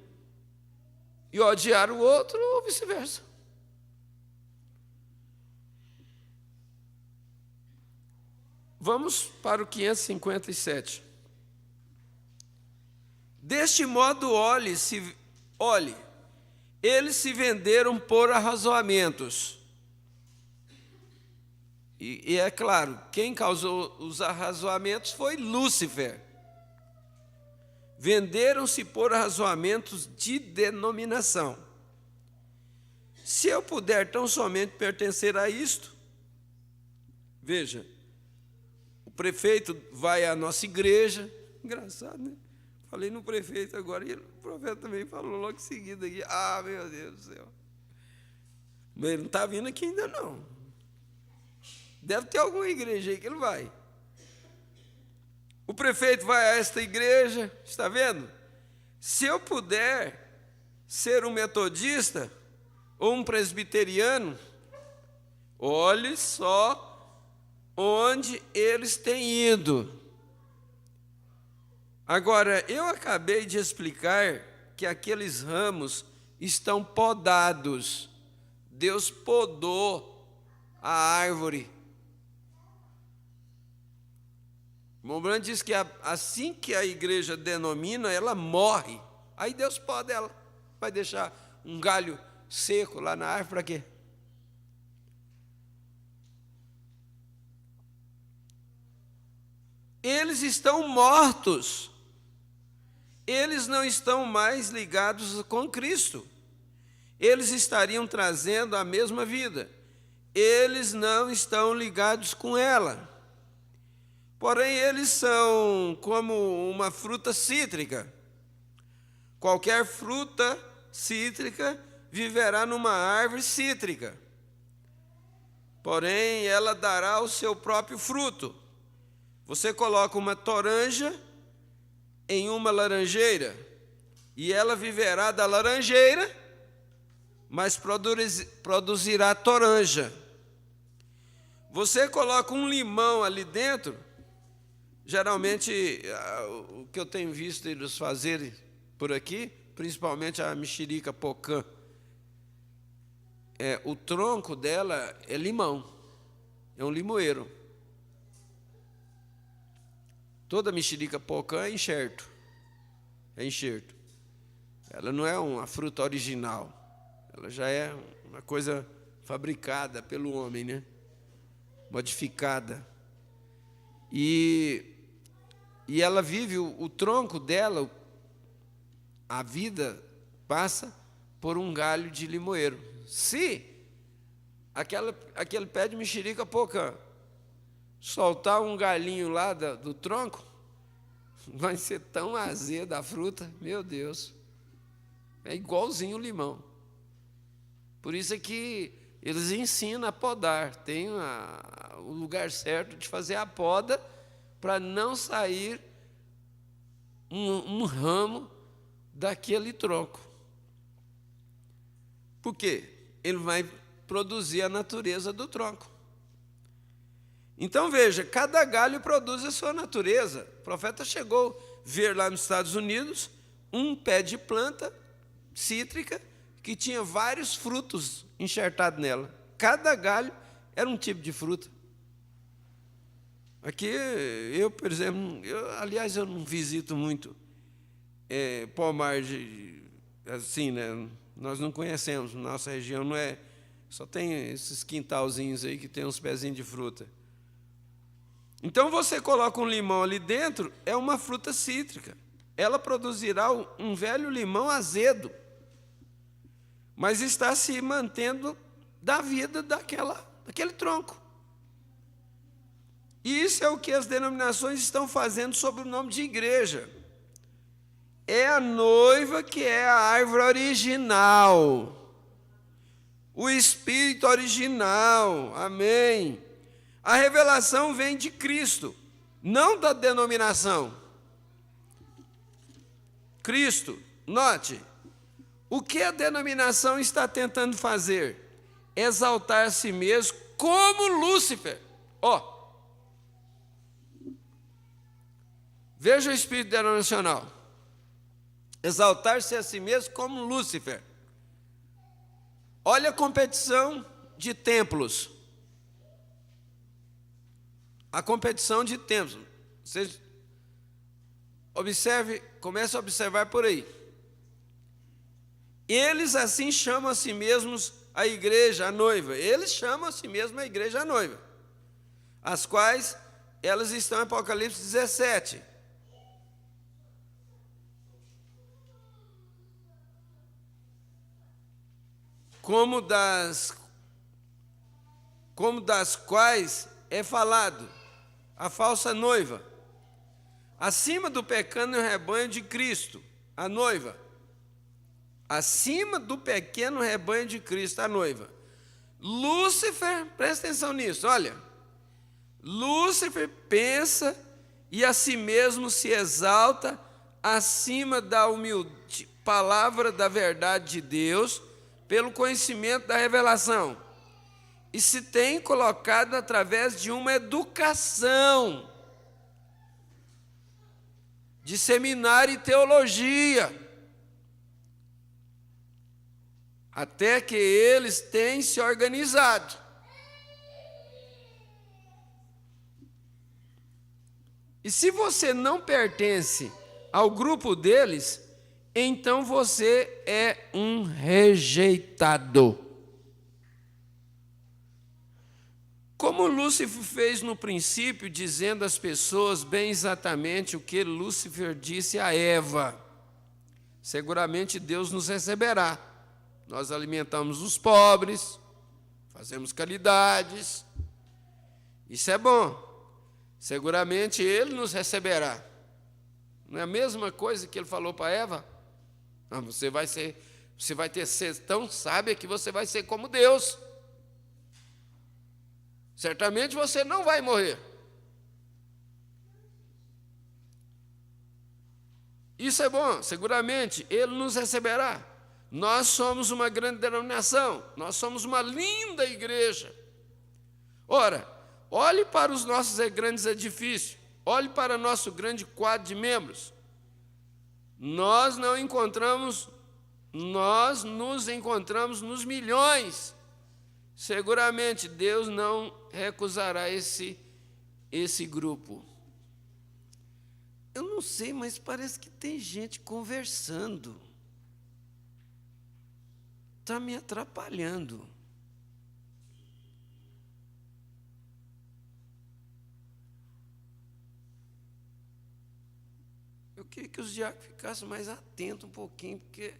D: e odiar o outro, ou vice-versa. Vamos para o 557. Deste modo, olhe, eles se venderam por arrazoamentos. E é claro, quem causou os arrazoamentos foi Lúcifer. Venderam-se por arrazoamentos de denominação. Se eu puder tão somente pertencer a isto, veja, o prefeito vai à nossa igreja, engraçado, né? Falei no prefeito agora, e o profeta também falou logo em seguida aqui, meu Deus do céu. Mas ele não está vindo aqui ainda não. Deve ter alguma igreja aí que ele vai. O prefeito vai a esta igreja, está vendo? Se eu puder ser um metodista ou um presbiteriano, olhe só onde eles têm ido. Agora, eu acabei de explicar que aqueles ramos estão podados. Deus podou a árvore. O irmão Brandt diz que assim que a igreja denomina, ela morre. Aí Deus poda ela. Vai deixar um galho seco lá na árvore para quê? Eles estão mortos. Eles não estão mais ligados com Cristo. Eles estariam trazendo a mesma vida. Eles não estão ligados com ela. Porém, eles são como uma fruta cítrica. Qualquer fruta cítrica viverá numa árvore cítrica. Porém, ela dará o seu próprio fruto. Você coloca uma toranja em uma laranjeira, e ela viverá da laranjeira, mas produzirá toranja. você coloca um limão ali dentro, geralmente o que eu tenho visto eles fazerem por aqui, principalmente a mexerica pocã, o tronco dela é limão, é um limoeiro. Toda mexerica pocã é enxerto. Ela não é uma fruta original, ela já é uma coisa fabricada pelo homem, né? Modificada. E ela vive, o tronco dela, a vida passa por um galho de limoeiro. Se aquele pé de mexerica pocã soltar um galinho lá do tronco, vai ser tão azeda a fruta, meu Deus, é igualzinho o limão. Por isso é que eles ensinam a podar, tem o lugar certo de fazer a poda para não sair um ramo daquele tronco. Por quê? Ele vai produzir a natureza do tronco. Então, veja, cada galho produz a sua natureza. O profeta chegou a ver lá nos Estados Unidos um pé de planta cítrica que tinha vários frutos enxertados nela. Cada galho era um tipo de fruta. Aqui, eu, por exemplo, aliás, eu não visito muito pomar assim, né? Nós não conhecemos, nossa região não é... Só tem esses quintalzinhos aí que tem uns pezinhos de fruta. Então, você coloca um limão ali dentro, é uma fruta cítrica. Ela produzirá um velho limão azedo, mas está se mantendo da vida daquele tronco. E isso é o que as denominações estão fazendo sob o nome de igreja. É a noiva que é a árvore original, o espírito original, amém. A revelação vem de Cristo, não da denominação. Cristo, note, o que a denominação está tentando fazer? Exaltar a si mesmo como Lúcifer. Veja o espírito denominacional. Exaltar-se a si mesmo como Lúcifer. Olha a competição de templos. A competição de templos. Vocês observe, comece a observar por aí. Eles assim chamam a si mesmos a igreja, a noiva. Eles chamam a si mesmos a igreja, a noiva. As quais elas estão em Apocalipse 17. Como das quais é falado a falsa noiva, acima do pequeno rebanho de Cristo, a noiva, acima do pequeno rebanho de Cristo, a noiva. Lúcifer, presta atenção nisso, olha, Lúcifer pensa e a si mesmo se exalta acima da humilde palavra da verdade de Deus, pelo conhecimento da revelação, e se tem colocado através de uma educação de seminário e teologia, até que eles têm se organizado. E se você não pertence ao grupo deles, então você é um rejeitado. Como Lúcifer fez no princípio, dizendo às pessoas bem exatamente o que Lúcifer disse a Eva: seguramente Deus nos receberá. Nós alimentamos os pobres, fazemos caridades, isso é bom. Seguramente Ele nos receberá. Não é a mesma coisa que Ele falou para Eva? Não, você vai ser tão sábia que você vai ser como Deus. Certamente você não vai morrer. Isso é bom, seguramente Ele nos receberá. Nós somos uma grande denominação, nós somos uma linda igreja. Ora, olhe para os nossos grandes edifícios, olhe para nosso grande quadro de membros. Nós nos encontramos nos milhões. Seguramente Deus não recusará esse grupo. Eu não sei, mas parece que tem gente conversando. Está me atrapalhando. Eu queria que os diáconos ficassem mais atentos um pouquinho, porque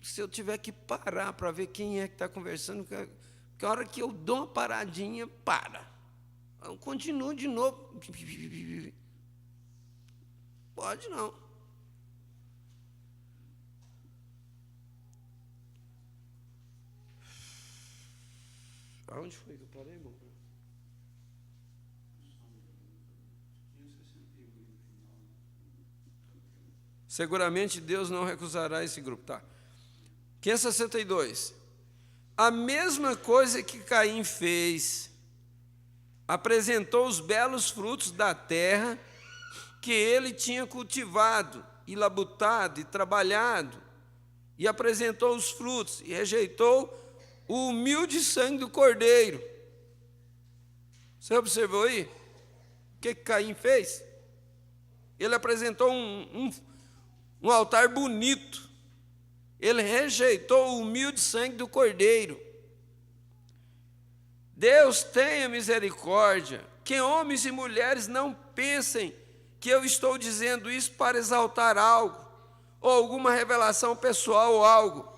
D: se eu tiver que parar para ver quem é que está conversando, porque a hora que eu dou uma paradinha, para. Eu continuo de novo. Pode não. Aonde foi que eu parei, irmão? Seguramente Deus não recusará esse grupo. Tá. 562. A mesma coisa que Caim fez, apresentou os belos frutos da terra que ele tinha cultivado, e labutado, e trabalhado, e apresentou os frutos, e rejeitou o humilde sangue do cordeiro. Você observou aí? O que Caim fez? Ele apresentou um altar bonito. Ele rejeitou o humilde sangue do cordeiro. Deus tenha misericórdia, que homens e mulheres não pensem que eu estou dizendo isso para exaltar algo, ou alguma revelação pessoal ou algo.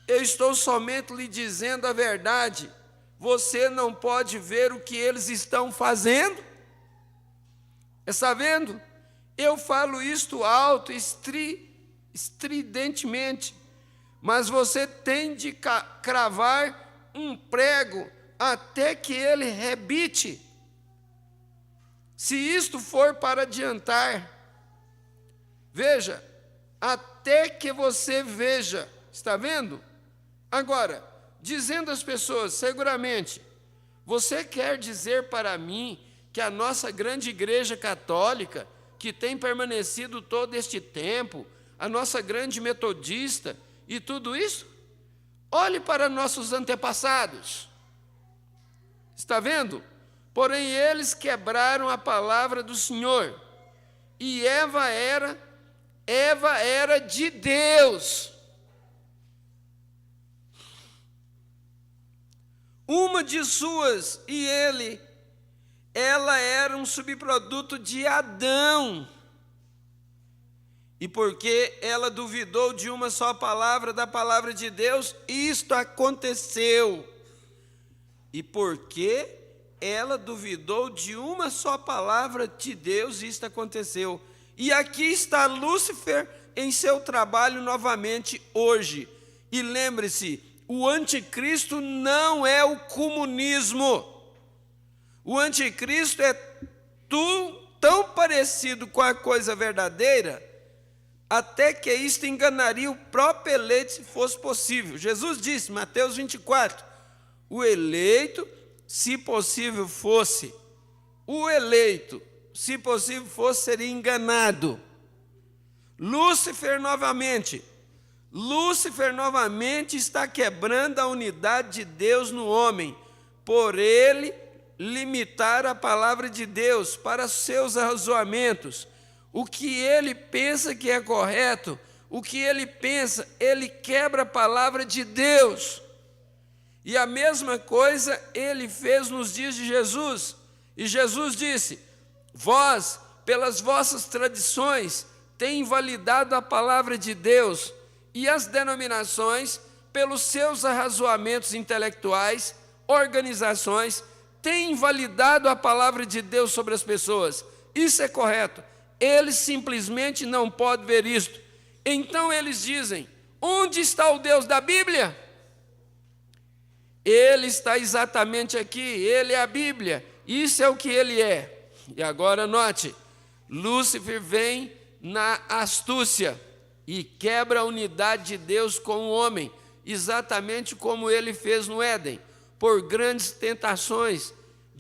D: Eu estou somente lhe dizendo a verdade. Você não pode ver o que eles estão fazendo? Está vendo? Eu falo isto alto, estridentemente, mas você tem de cravar um prego até que ele rebite. Se isto for para adiantar, veja, até que você veja, está vendo? Agora, dizendo às pessoas, seguramente, você quer dizer para mim que a nossa grande igreja católica, que tem permanecido todo este tempo, a nossa grande metodista e tudo isso? Olhe para nossos antepassados. Está vendo? Porém, eles quebraram a palavra do Senhor. E Eva era de Deus. Uma de suas, ela era um subproduto de Adão. E porque ela duvidou de uma só palavra, da palavra de Deus, isto aconteceu. E porque ela duvidou de uma só palavra de Deus, isto aconteceu. E aqui está Lúcifer em seu trabalho novamente hoje. E lembre-se, o anticristo não é o comunismo. O anticristo é tão parecido com a coisa verdadeira, até que isto enganaria o próprio eleito se fosse possível. Jesus disse, Mateus 24, o eleito, se possível fosse, seria enganado. Lúcifer novamente está quebrando a unidade de Deus no homem, por ele limitar a palavra de Deus para seus arrazoamentos. O que ele pensa que é correto, ele quebra a palavra de Deus. E a mesma coisa ele fez nos dias de Jesus. E Jesus disse, vós, pelas vossas tradições, têm invalidado a palavra de Deus, e as denominações, pelos seus arrazoamentos intelectuais, organizações, têm invalidado a palavra de Deus sobre as pessoas. Isso é correto. Eles simplesmente não podem ver isto. Então eles dizem, onde está o Deus da Bíblia? Ele está exatamente aqui, ele é a Bíblia, isso é o que ele é. E agora note, Lúcifer vem na astúcia e quebra a unidade de Deus com o homem, exatamente como ele fez no Éden, por grandes tentações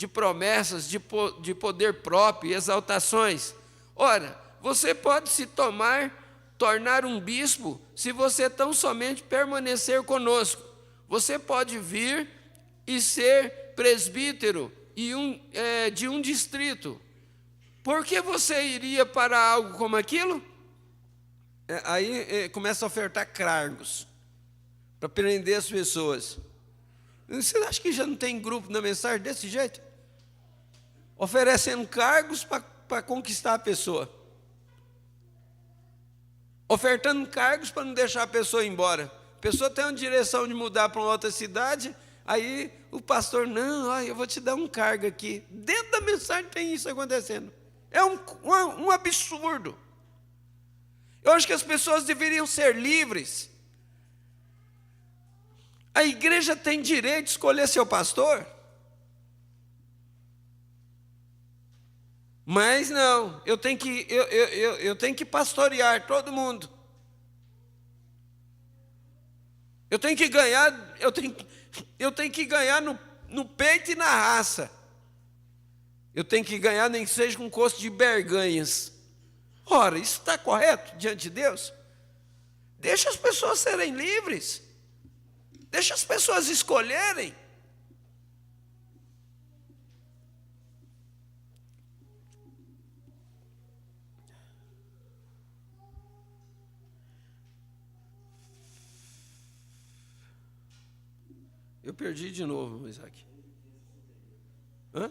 D: de promessas, de poder próprio, exaltações. Ora, você pode se tornar um bispo se você tão somente permanecer conosco. Você pode vir e ser presbítero de um distrito. Por que você iria para algo como aquilo? Aí começa a ofertar cargos para prender as pessoas. Você acha que já não tem grupo na mensagem desse jeito? Oferecendo cargos para conquistar a pessoa. Ofertando cargos para não deixar a pessoa ir embora. A pessoa tem uma direção de mudar para uma outra cidade, aí o pastor, não, eu vou te dar um cargo aqui. Dentro da mensagem tem isso acontecendo. É um absurdo. Eu acho que as pessoas deveriam ser livres. A igreja tem direito de escolher seu pastor? Mas não, eu tenho que pastorear todo mundo. Eu tenho que ganhar no peito e na raça. Eu tenho que ganhar nem que seja com gosto de berganhas. Ora, isso está correto diante de Deus? Deixa as pessoas serem livres. Deixa as pessoas escolherem. Eu perdi de novo, Isaac. Hã?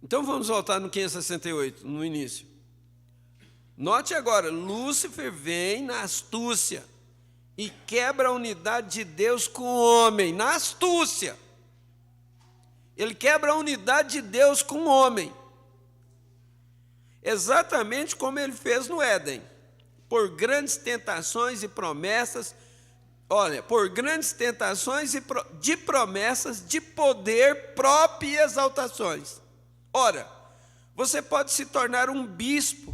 D: Então vamos voltar no 568, no início. Note agora, Lúcifer vem na astúcia e quebra a unidade de Deus com o homem, na astúcia. Ele quebra a unidade de Deus com o homem. Exatamente como ele fez no Éden, por grandes tentações e promessas, por grandes tentações de promessas, de poder próprio e exaltações. Ora, você pode se tornar um bispo,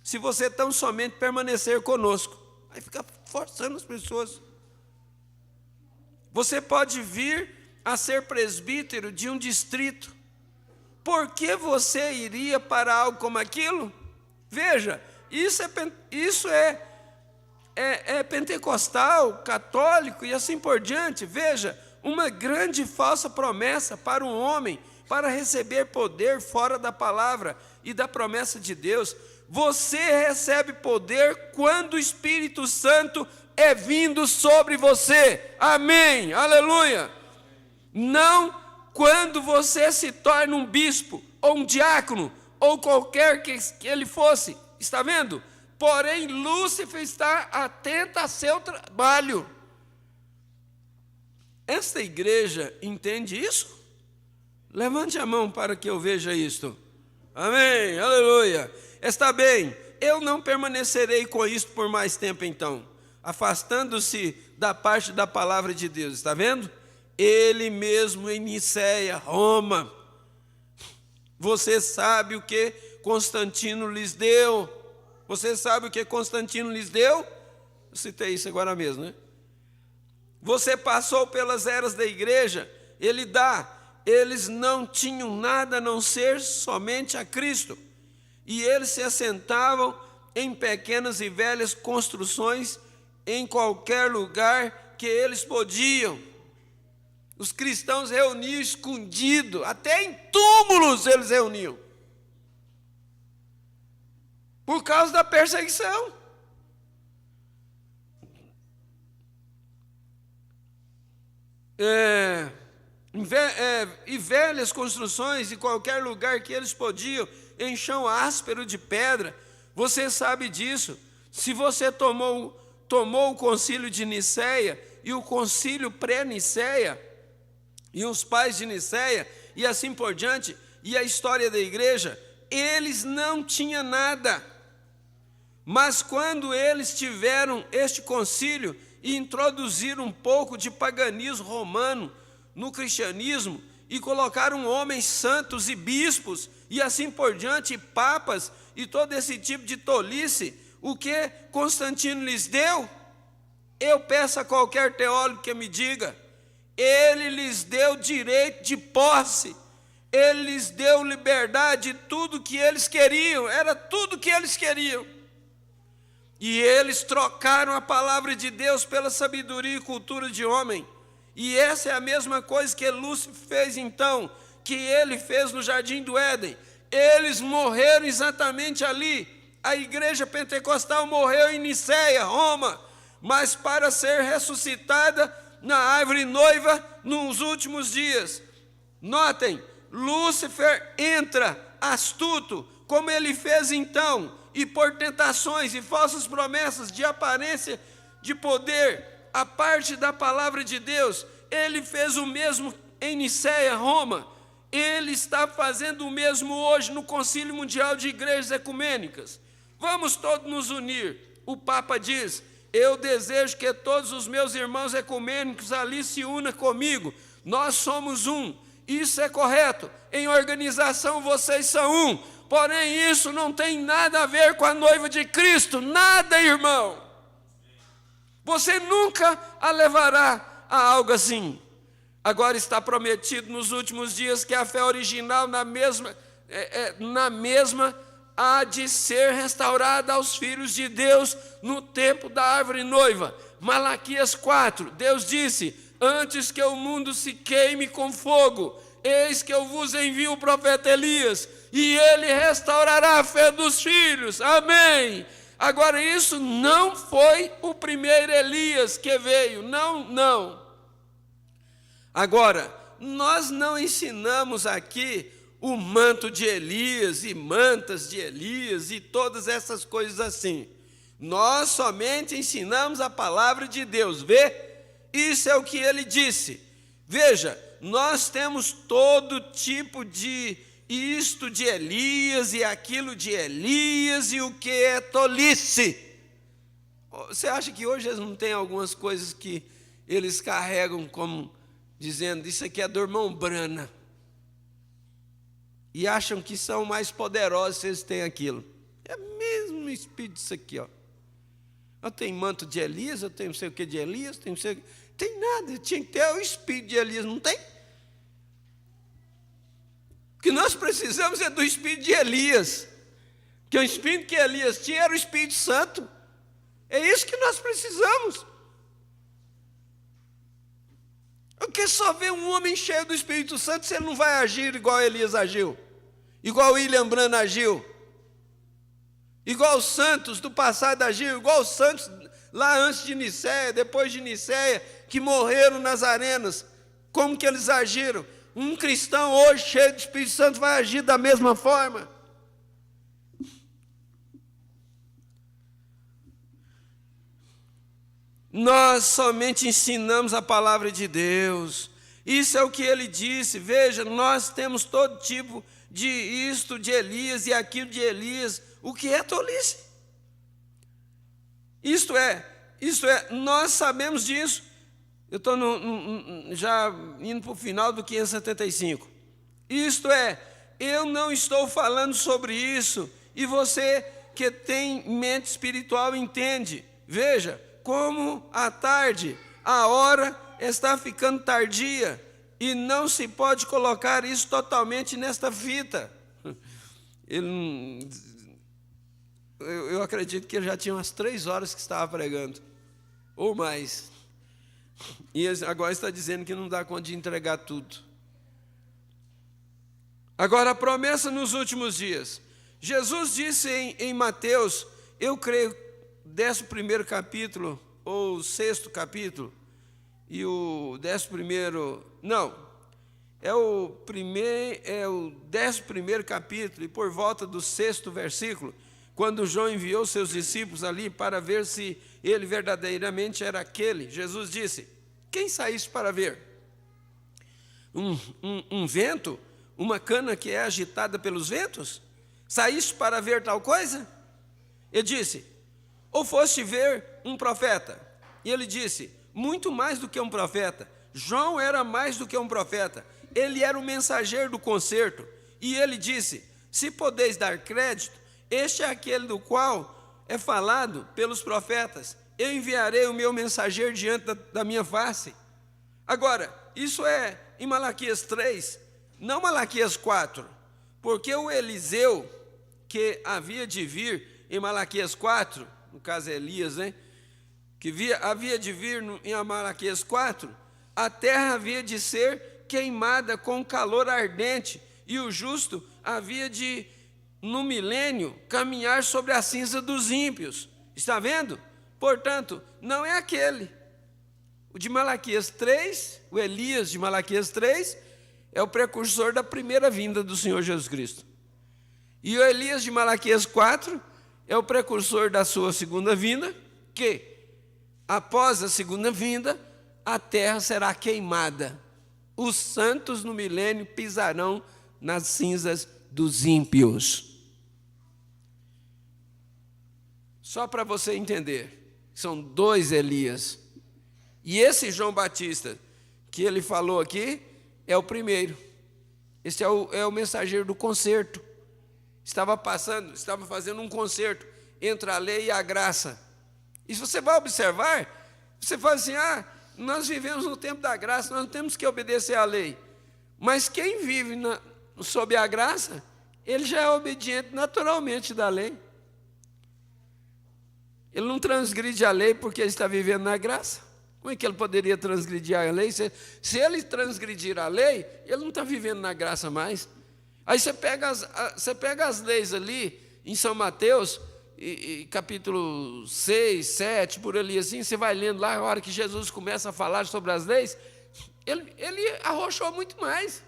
D: se você tão somente permanecer conosco. Aí fica forçando as pessoas. Você pode vir a ser presbítero de um distrito. Por que você iria para algo como aquilo? Veja, isso é pentecostal, católico e assim por diante. Veja, uma grande falsa promessa para um homem, para receber poder fora da palavra e da promessa de Deus. Você recebe poder quando o Espírito Santo é vindo sobre você. Amém, aleluia. Não quando você se torna um bispo, ou um diácono, ou qualquer que ele fosse, está vendo? Porém, Lúcifer está atento a seu trabalho. Esta igreja entende isso? Levante a mão para que eu veja isto. Amém, aleluia. Está bem, eu não permanecerei com isto por mais tempo então, afastando-se da parte da palavra de Deus, está vendo? Ele mesmo em Niceia, Roma. Você sabe o que Constantino lhes deu? Você sabe o que Constantino lhes deu? Eu citei isso agora mesmo, né? Você passou pelas eras da igreja, eles não tinham nada a não ser somente a Cristo. E eles se assentavam em pequenas e velhas construções em qualquer lugar que eles podiam. Os cristãos reuniam escondido, até em túmulos eles reuniam. Por causa da perseguição. E velhas construções, em qualquer lugar que eles podiam, em chão áspero de pedra. Você sabe disso. Se você tomou o concílio de Niceia e o concílio pré-Niceia, e os pais de Niceia, e assim por diante, e a história da igreja, eles não tinham nada. Mas quando eles tiveram este concílio e introduziram um pouco de paganismo romano no cristianismo, e colocaram homens santos e bispos, e assim por diante, e papas, e todo esse tipo de tolice, o que Constantino lhes deu? Eu peço a qualquer teólogo que me diga, ele lhes deu direito de posse, ele lhes deu liberdade de tudo que eles queriam, era tudo que eles queriam. E eles trocaram a palavra de Deus pela sabedoria e cultura de homem. E essa é a mesma coisa que Lúcifer fez então, que ele fez no Jardim do Éden. Eles morreram exatamente ali. A igreja pentecostal morreu em Niceia, Roma, mas para ser ressuscitada na árvore noiva nos últimos dias. Notem, Lúcifer entra astuto, como ele fez então, e por tentações e falsas promessas de aparência de poder, a parte da palavra de Deus, ele fez o mesmo em Niceia, Roma. Ele está fazendo o mesmo hoje no Concílio Mundial de Igrejas Ecumênicas. Vamos todos nos unir. O Papa diz, eu desejo que todos os meus irmãos ecumênicos ali se unam comigo. Nós somos um. Isso é correto. Em organização vocês são um. Porém, isso não tem nada a ver com a noiva de Cristo. Nada, irmão. Você nunca a levará a algo assim. Agora está prometido nos últimos dias que a fé original na mesma há de ser restaurada aos filhos de Deus no tempo da árvore noiva. Malaquias 4, Deus disse, antes que o mundo se queime com fogo, eis que eu vos envio o profeta Elias, e ele restaurará a fé dos filhos. Amém. Agora, isso não foi o primeiro Elias que veio, não. Agora, nós não ensinamos aqui o manto de Elias e mantas de Elias e todas essas coisas assim. Nós somente ensinamos a palavra de Deus. Vê? Isso é o que ele disse. Veja, nós temos todo tipo de isto de Elias e aquilo de Elias e o que é tolice. Você acha que hoje eles não têm algumas coisas que eles carregam como dizendo, isso aqui é do irmão Brana, e acham que são mais poderosos se eles têm aquilo? É mesmo espírito isso aqui, ó. Eu tenho manto de Elias, eu tenho não sei o que de Elias, tenho não sei o que. Tem nada, tinha que ter o espírito de Elias, não tem? O que nós precisamos é do espírito de Elias, que o espírito que Elias tinha era o Espírito Santo. É isso que nós precisamos. Porque só vê um homem cheio do Espírito Santo se ele não vai agir igual Elias agiu, igual William Branham agiu, igual os santos do passado agiu, igual os santos lá antes de Niceia, depois de Niceia, que morreram nas arenas. Como que eles agiram? Um cristão hoje cheio do Espírito Santo vai agir da mesma forma. Nós somente ensinamos a palavra de Deus. Isso é o que ele disse. Veja, nós temos todo tipo de isto de Elias e aquilo de Elias. O que é tolice? Isto é, nós sabemos disso. Eu estou já indo para o final do 575. Isto é, eu não estou falando sobre isso. E você que tem mente espiritual entende. Veja, como à tarde, a hora está ficando tardia, e não se pode colocar isso totalmente nesta fita. Eu acredito que ele já tinha umas 3 horas que estava pregando, ou mais. E agora está dizendo que não dá conta de entregar tudo. Agora, a promessa nos últimos dias. Jesus disse em Mateus, eu creio, 11º capítulo, ou 6º capítulo, e o 11º, não, é o 11º capítulo, e por volta do 6º versículo, quando João enviou seus discípulos ali para ver se ele verdadeiramente era aquele, Jesus disse, quem saísse para ver? Um vento? Uma cana que é agitada pelos ventos? Saísse para ver tal coisa? Ele disse, ou foste ver um profeta? E ele disse, muito mais do que um profeta. João era mais do que um profeta. Ele era o mensageiro do concerto. E ele disse, se podeis dar crédito, este é aquele do qual é falado pelos profetas. eu enviarei o meu mensageiro diante da minha face. Agora, isso é em Malaquias 3, não Malaquias 4, porque o Eliseu, que havia de vir em Malaquias 4, no caso é Elias, né? Que havia de vir em Malaquias 4, a terra havia de ser queimada com calor ardente, e o justo havia de, no milênio, caminhar sobre a cinza dos ímpios. Está vendo? Portanto, não é aquele. O de Malaquias 3, o Elias de Malaquias 3, é o precursor da primeira vinda do Senhor Jesus Cristo. E o Elias de Malaquias 4 é o precursor da sua segunda vinda, que, após a segunda vinda, a terra será queimada. Os santos no milênio pisarão nas cinzas dos ímpios. Só para você entender, são dois Elias. E esse João Batista, que ele falou aqui, é o primeiro. Esse é o mensageiro do concerto. Estava fazendo um concerto entre a lei e a graça. E se você vai observar, você fala assim, nós vivemos no tempo da graça, nós não temos que obedecer à lei. Mas quem vive sob a graça, ele já é obediente naturalmente da lei. Ele não transgride a lei porque ele está vivendo na graça. Como é que ele poderia transgredir a lei? Se ele transgredir a lei, ele não está vivendo na graça mais. Aí você pega as leis ali, em São Mateus, capítulo 6, 7, por ali assim, você vai lendo lá, a hora que Jesus começa a falar sobre as leis, ele arrochou muito mais.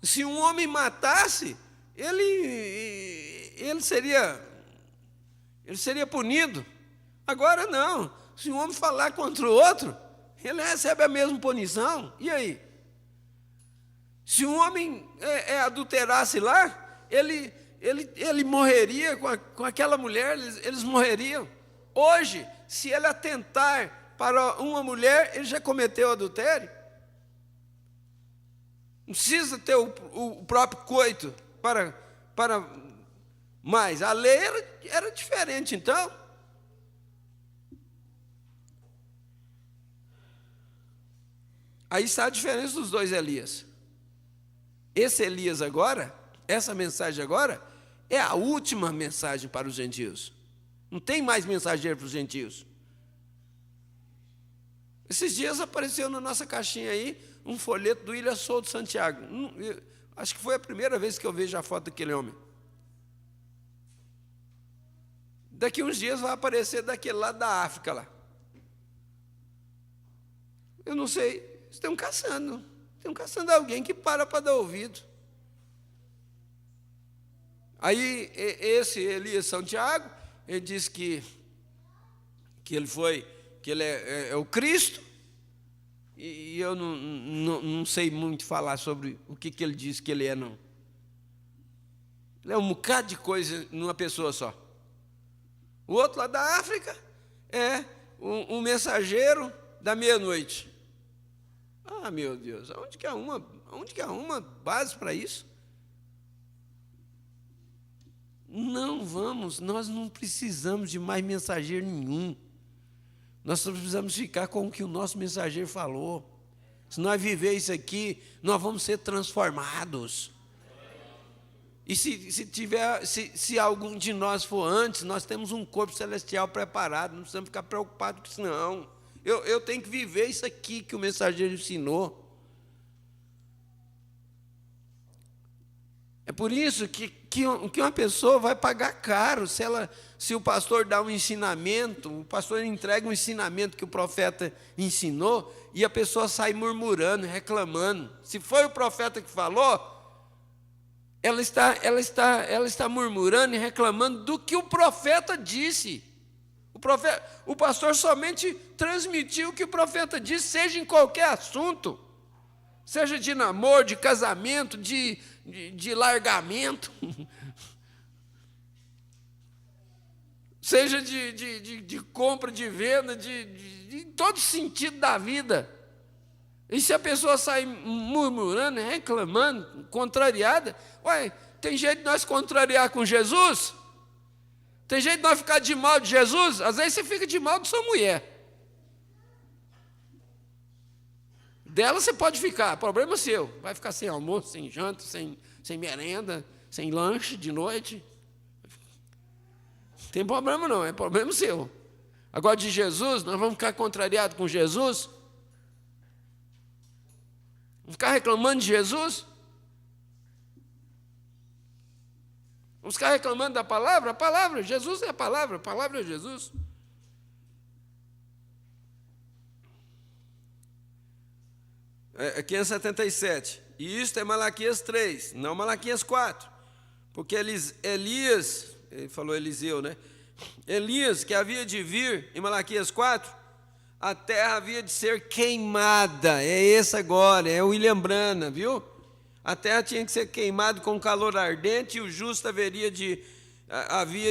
D: Se um homem matasse, ele seria punido. Agora não, se um homem falar contra o outro, ele recebe a mesma punição. E aí? Se um homem adulterasse lá, ele morreria com aquela mulher, eles morreriam. Hoje, se ele atentar para uma mulher, ele já cometeu adultério. Não precisa ter o próprio coito para mais. A lei era diferente, então. Aí está a diferença dos dois Elias. Esse Elias agora, essa mensagem agora, é a última mensagem para os gentios. Não tem mais mensageiro para os gentios. Esses dias apareceu na nossa caixinha aí um folheto do Ilha Souto Santiago. Acho que foi a primeira vez que eu vejo a foto daquele homem. Daqui uns dias vai aparecer daquele lado da África lá. Eu não sei. Estão caçando alguém que para dar ouvido. Aí esse Elias Santiago, ele diz que ele é o Cristo, e eu não sei muito falar sobre o que ele diz que ele é, não. Ele é um bocado de coisa numa pessoa só. O outro lá da África é um mensageiro da meia-noite. Meu Deus, onde que há uma base para isso? Nós não precisamos de mais mensageiro nenhum. Nós só precisamos ficar com o que o nosso mensageiro falou. Se nós viver isso aqui, nós vamos ser transformados. E se algum de nós for antes, nós temos um corpo celestial preparado, não precisamos ficar preocupados com isso, não. Eu tenho que viver isso aqui que o mensageiro ensinou. É por isso que uma pessoa vai pagar caro se o pastor dá um ensinamento, o pastor entrega um ensinamento que o profeta ensinou e a pessoa sai murmurando, reclamando. Se foi o profeta que falou, ela está murmurando e reclamando do que o profeta disse. O pastor somente transmitiu o que o profeta disse, seja em qualquer assunto, seja de namoro, de casamento, de largamento, seja de compra, de venda, de todo sentido da vida. E se a pessoa sai murmurando, reclamando, contrariada, tem jeito de nós contrariar com Jesus? Tem jeito de nós ficar de mal de Jesus? Às vezes você fica de mal de sua mulher. Dela você pode ficar, problema seu. Vai ficar sem almoço, sem janta, sem merenda, sem lanche de noite. Não tem problema não, é problema seu. Agora de Jesus, nós vamos ficar contrariados com Jesus? Vamos ficar reclamando de Jesus? Vamos ficar reclamando da palavra? A palavra, Jesus é a palavra é Jesus. É 577. E isto é Malaquias 3, não Malaquias 4. Porque Elias, ele falou Eliseu, né? Elias, que havia de vir em Malaquias 4, a terra havia de ser queimada. É esse agora, é o William Branham, viu? A terra tinha que ser queimada com calor ardente e o justo havia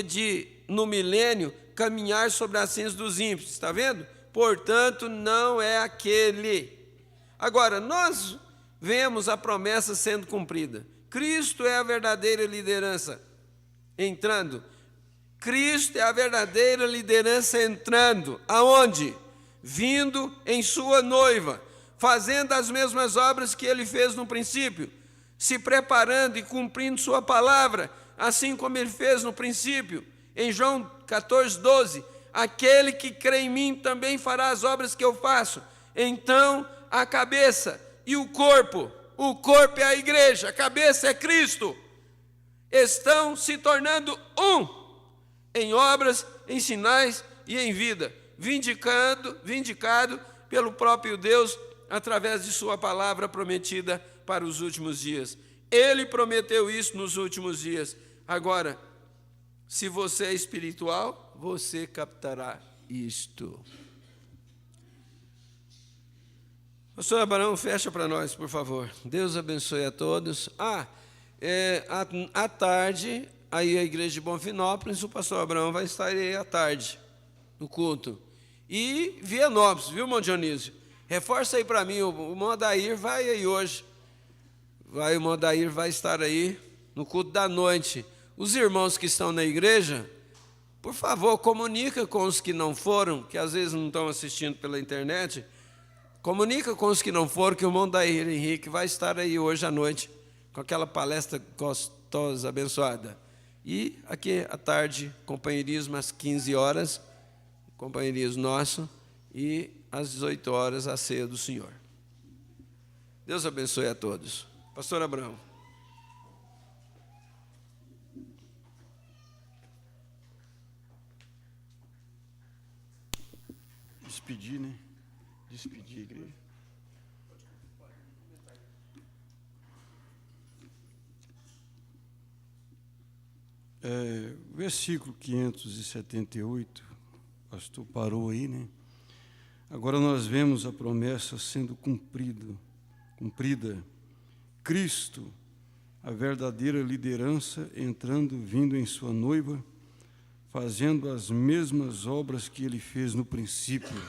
D: de, no milênio, caminhar sobre as cinzas dos ímpios. Está vendo? Portanto, não é aquele. Agora, nós vemos a promessa sendo cumprida. Cristo é a verdadeira liderança entrando. Cristo é a verdadeira liderança entrando. Aonde? Vindo em sua noiva, fazendo as mesmas obras que ele fez no princípio, se preparando e cumprindo sua palavra, assim como ele fez no princípio. Em João 14:12, aquele que crê em mim também fará as obras que eu faço. Então, a cabeça e o corpo é a igreja, a cabeça é Cristo, estão se tornando um, em obras, em sinais e em vida, vindicado pelo próprio Deus, através de sua palavra prometida para os últimos dias. Ele prometeu isso nos últimos dias. Agora, se você é espiritual, você captará isto. Pastor Abraão, fecha para nós, por favor. Deus abençoe a todos. À tarde, aí a igreja de Bonfinópolis, o pastor Abraão vai estar aí à tarde, no culto. E Vianópolis, viu, irmão Dionísio? Reforça aí para mim, o irmão Adair vai aí hoje. O irmão Adair vai estar aí no culto da noite. Os irmãos que estão na igreja, por favor, comunica com os que não foram, que às vezes não estão assistindo pela internet. Comunica com os que não foram, que o irmão Dair Henrique vai estar aí hoje à noite, com aquela palestra gostosa, abençoada. E aqui à tarde, companheirismo às 15 horas, companheirismo nosso, e às 18 horas, a ceia do Senhor. Deus abençoe a todos. Pastor Abraão.
C: Despedir, né? Despedir a igreja. Versículo 578, o pastor parou aí, né? Agora nós vemos a promessa sendo cumprida. Cristo, a verdadeira liderança, vindo em sua noiva, fazendo as mesmas obras que ele fez no princípio,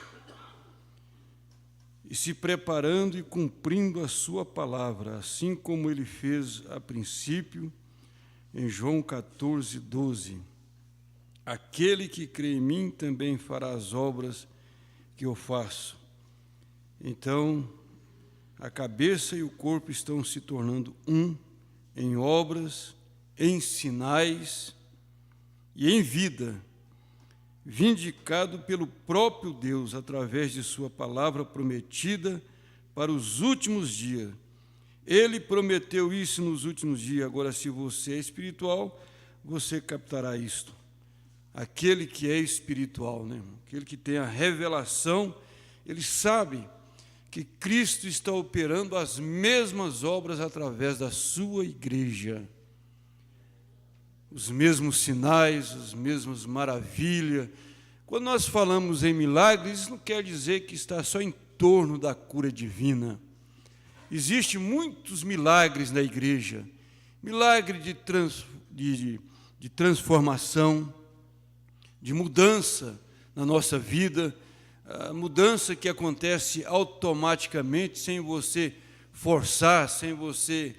C: e se preparando e cumprindo a sua palavra, assim como ele fez a princípio, em João 14:12. Aquele que crê em mim também fará as obras que eu faço. Então, a cabeça e o corpo estão se tornando um em obras, em sinais e em vida, vindicado pelo próprio Deus através de sua palavra prometida para os últimos dias. Ele prometeu isso nos últimos dias. Agora, se você é espiritual, você captará isto. Aquele que é espiritual, né? Aquele que tem a revelação, ele sabe que Cristo está operando as mesmas obras através da sua igreja. Os mesmos sinais, as mesmas maravilhas. Quando nós falamos em milagres, isso não quer dizer que está só em torno da cura divina. Existem muitos milagres na igreja. Milagre de transformação, de mudança na nossa vida, a mudança que acontece automaticamente, sem você forçar, sem você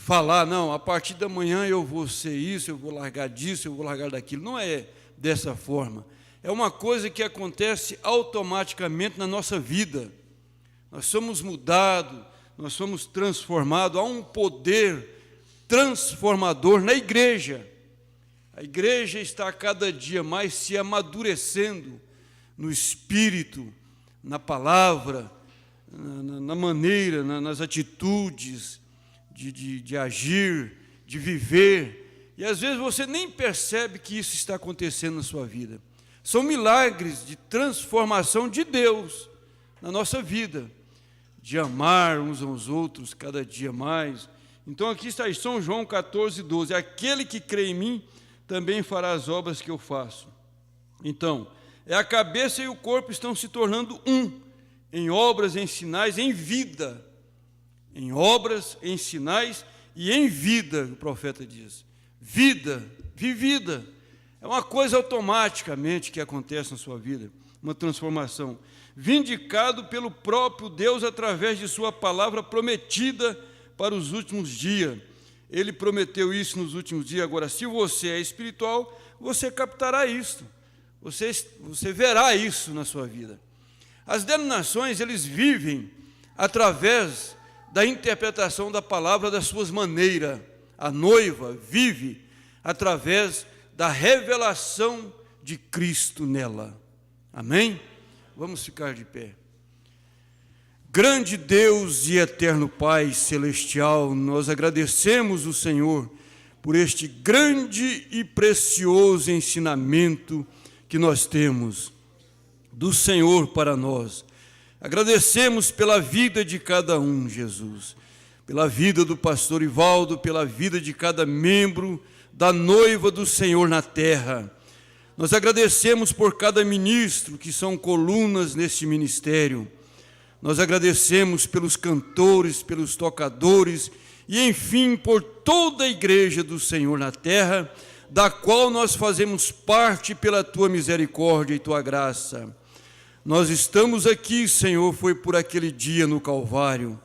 C: falar, não, a partir da manhã eu vou ser isso, eu vou largar disso, eu vou largar daquilo. Não é dessa forma. É uma coisa que acontece automaticamente na nossa vida. Nós somos mudados, nós somos transformados. Há um poder transformador na igreja. A igreja está cada dia mais se amadurecendo no espírito, na palavra, na maneira, nas atitudes de agir, de viver. E às vezes você nem percebe que isso está acontecendo na sua vida. São milagres de transformação de Deus na nossa vida, de amar uns aos outros cada dia mais. Então aqui está São João 14:12, aquele que crê em mim também fará as obras que eu faço. Então, a cabeça e o corpo estão se tornando um, em obras, em sinais, em vida. Em obras, em sinais e em vida, o profeta diz. Vida, vivida. É uma coisa automaticamente que acontece na sua vida, uma transformação. Vindicado pelo próprio Deus através de sua palavra prometida para os últimos dias. Ele prometeu isso nos últimos dias. Agora, se você é espiritual, você captará isso. Você verá isso na sua vida. As denominações, eles vivem através da interpretação da palavra das suas maneiras. A noiva vive através da revelação de Cristo nela. Amém? Vamos ficar de pé. Grande Deus e eterno Pai celestial, nós agradecemos o Senhor por este grande e precioso ensinamento que nós temos do Senhor para nós. Agradecemos pela vida de cada um, Jesus, pela vida do pastor Ivaldo, pela vida de cada membro da noiva do Senhor na terra. Nós agradecemos por cada ministro que são colunas nesse ministério. Nós agradecemos pelos cantores, pelos tocadores e, enfim, por toda a igreja do Senhor na terra, da qual nós fazemos parte pela Tua misericórdia e Tua graça. Nós estamos aqui, Senhor, foi por aquele dia no Calvário.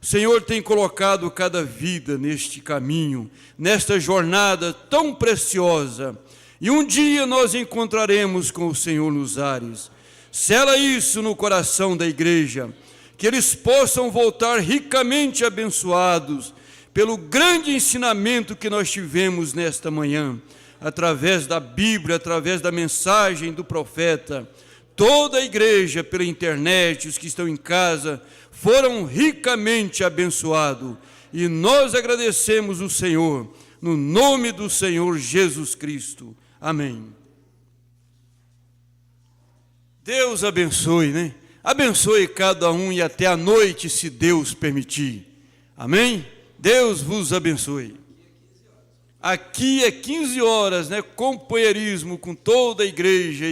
C: O Senhor tem colocado cada vida neste caminho, nesta jornada tão preciosa. E um dia nós encontraremos com o Senhor nos ares. Sela isso no coração da igreja, que eles possam voltar ricamente abençoados pelo grande ensinamento que nós tivemos nesta manhã, através da Bíblia, através da mensagem do profeta. Toda a igreja, pela internet, os que estão em casa, foram ricamente abençoados. E nós agradecemos o Senhor, no nome do Senhor Jesus Cristo. Amém. Deus abençoe, né? Abençoe cada um e até a noite, se Deus permitir. Amém? Deus vos abençoe. Aqui é 15 horas, né? Companheirismo com toda a igreja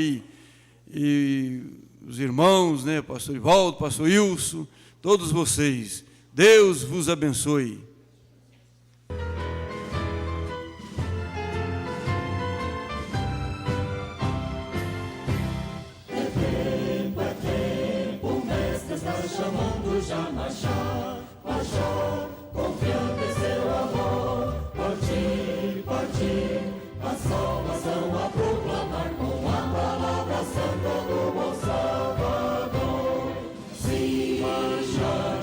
C: e os irmãos, né? Pastor Ivaldo, pastor Wilson, todos vocês. Deus vos abençoe.
E: Chamando já marchar, confiando em seu amor, partir, a salvação a proclamar com a palavra santa do bom Salvador. Sim, marchar,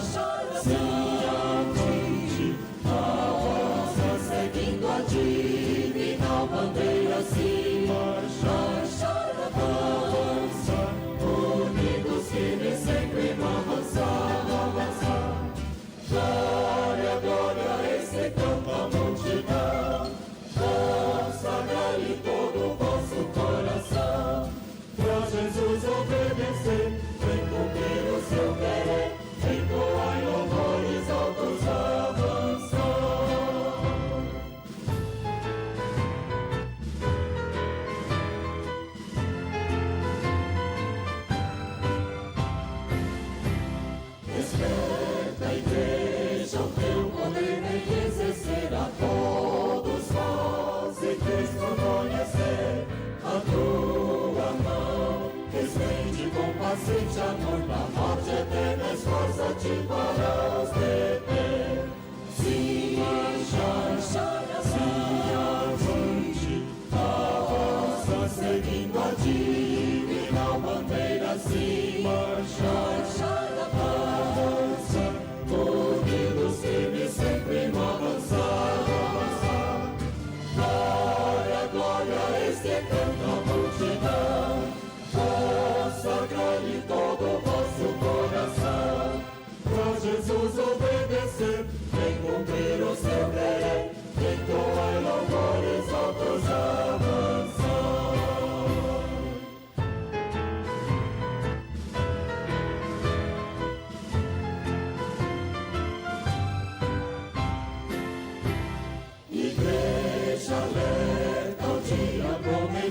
E: sim, avança, seguindo a divina bandeira, sim, marchar, avança, unidos firmes sempre avançar.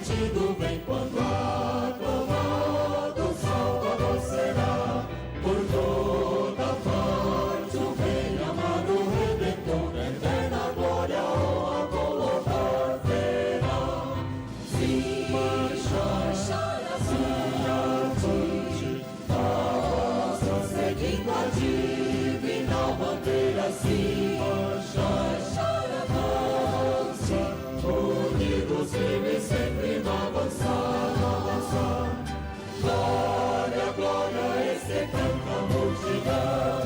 E: partido vem quando aclamado o Salvador será. Por toda parte o bem amado Redentor, eterna glória, honra, colocar verá. Sim, marchar assim avante, avança seguindo a divina bandeira. Sim, marchar avante, unidos, firmes, sempre no avançar, no avançar. Glória, glória, esse canta a multidão,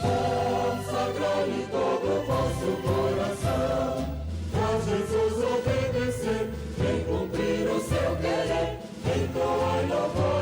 E: consagrai-lhe todo o vosso coração. Pra Jesus obedecer, vem cumprir o seu querer, entoai louvor.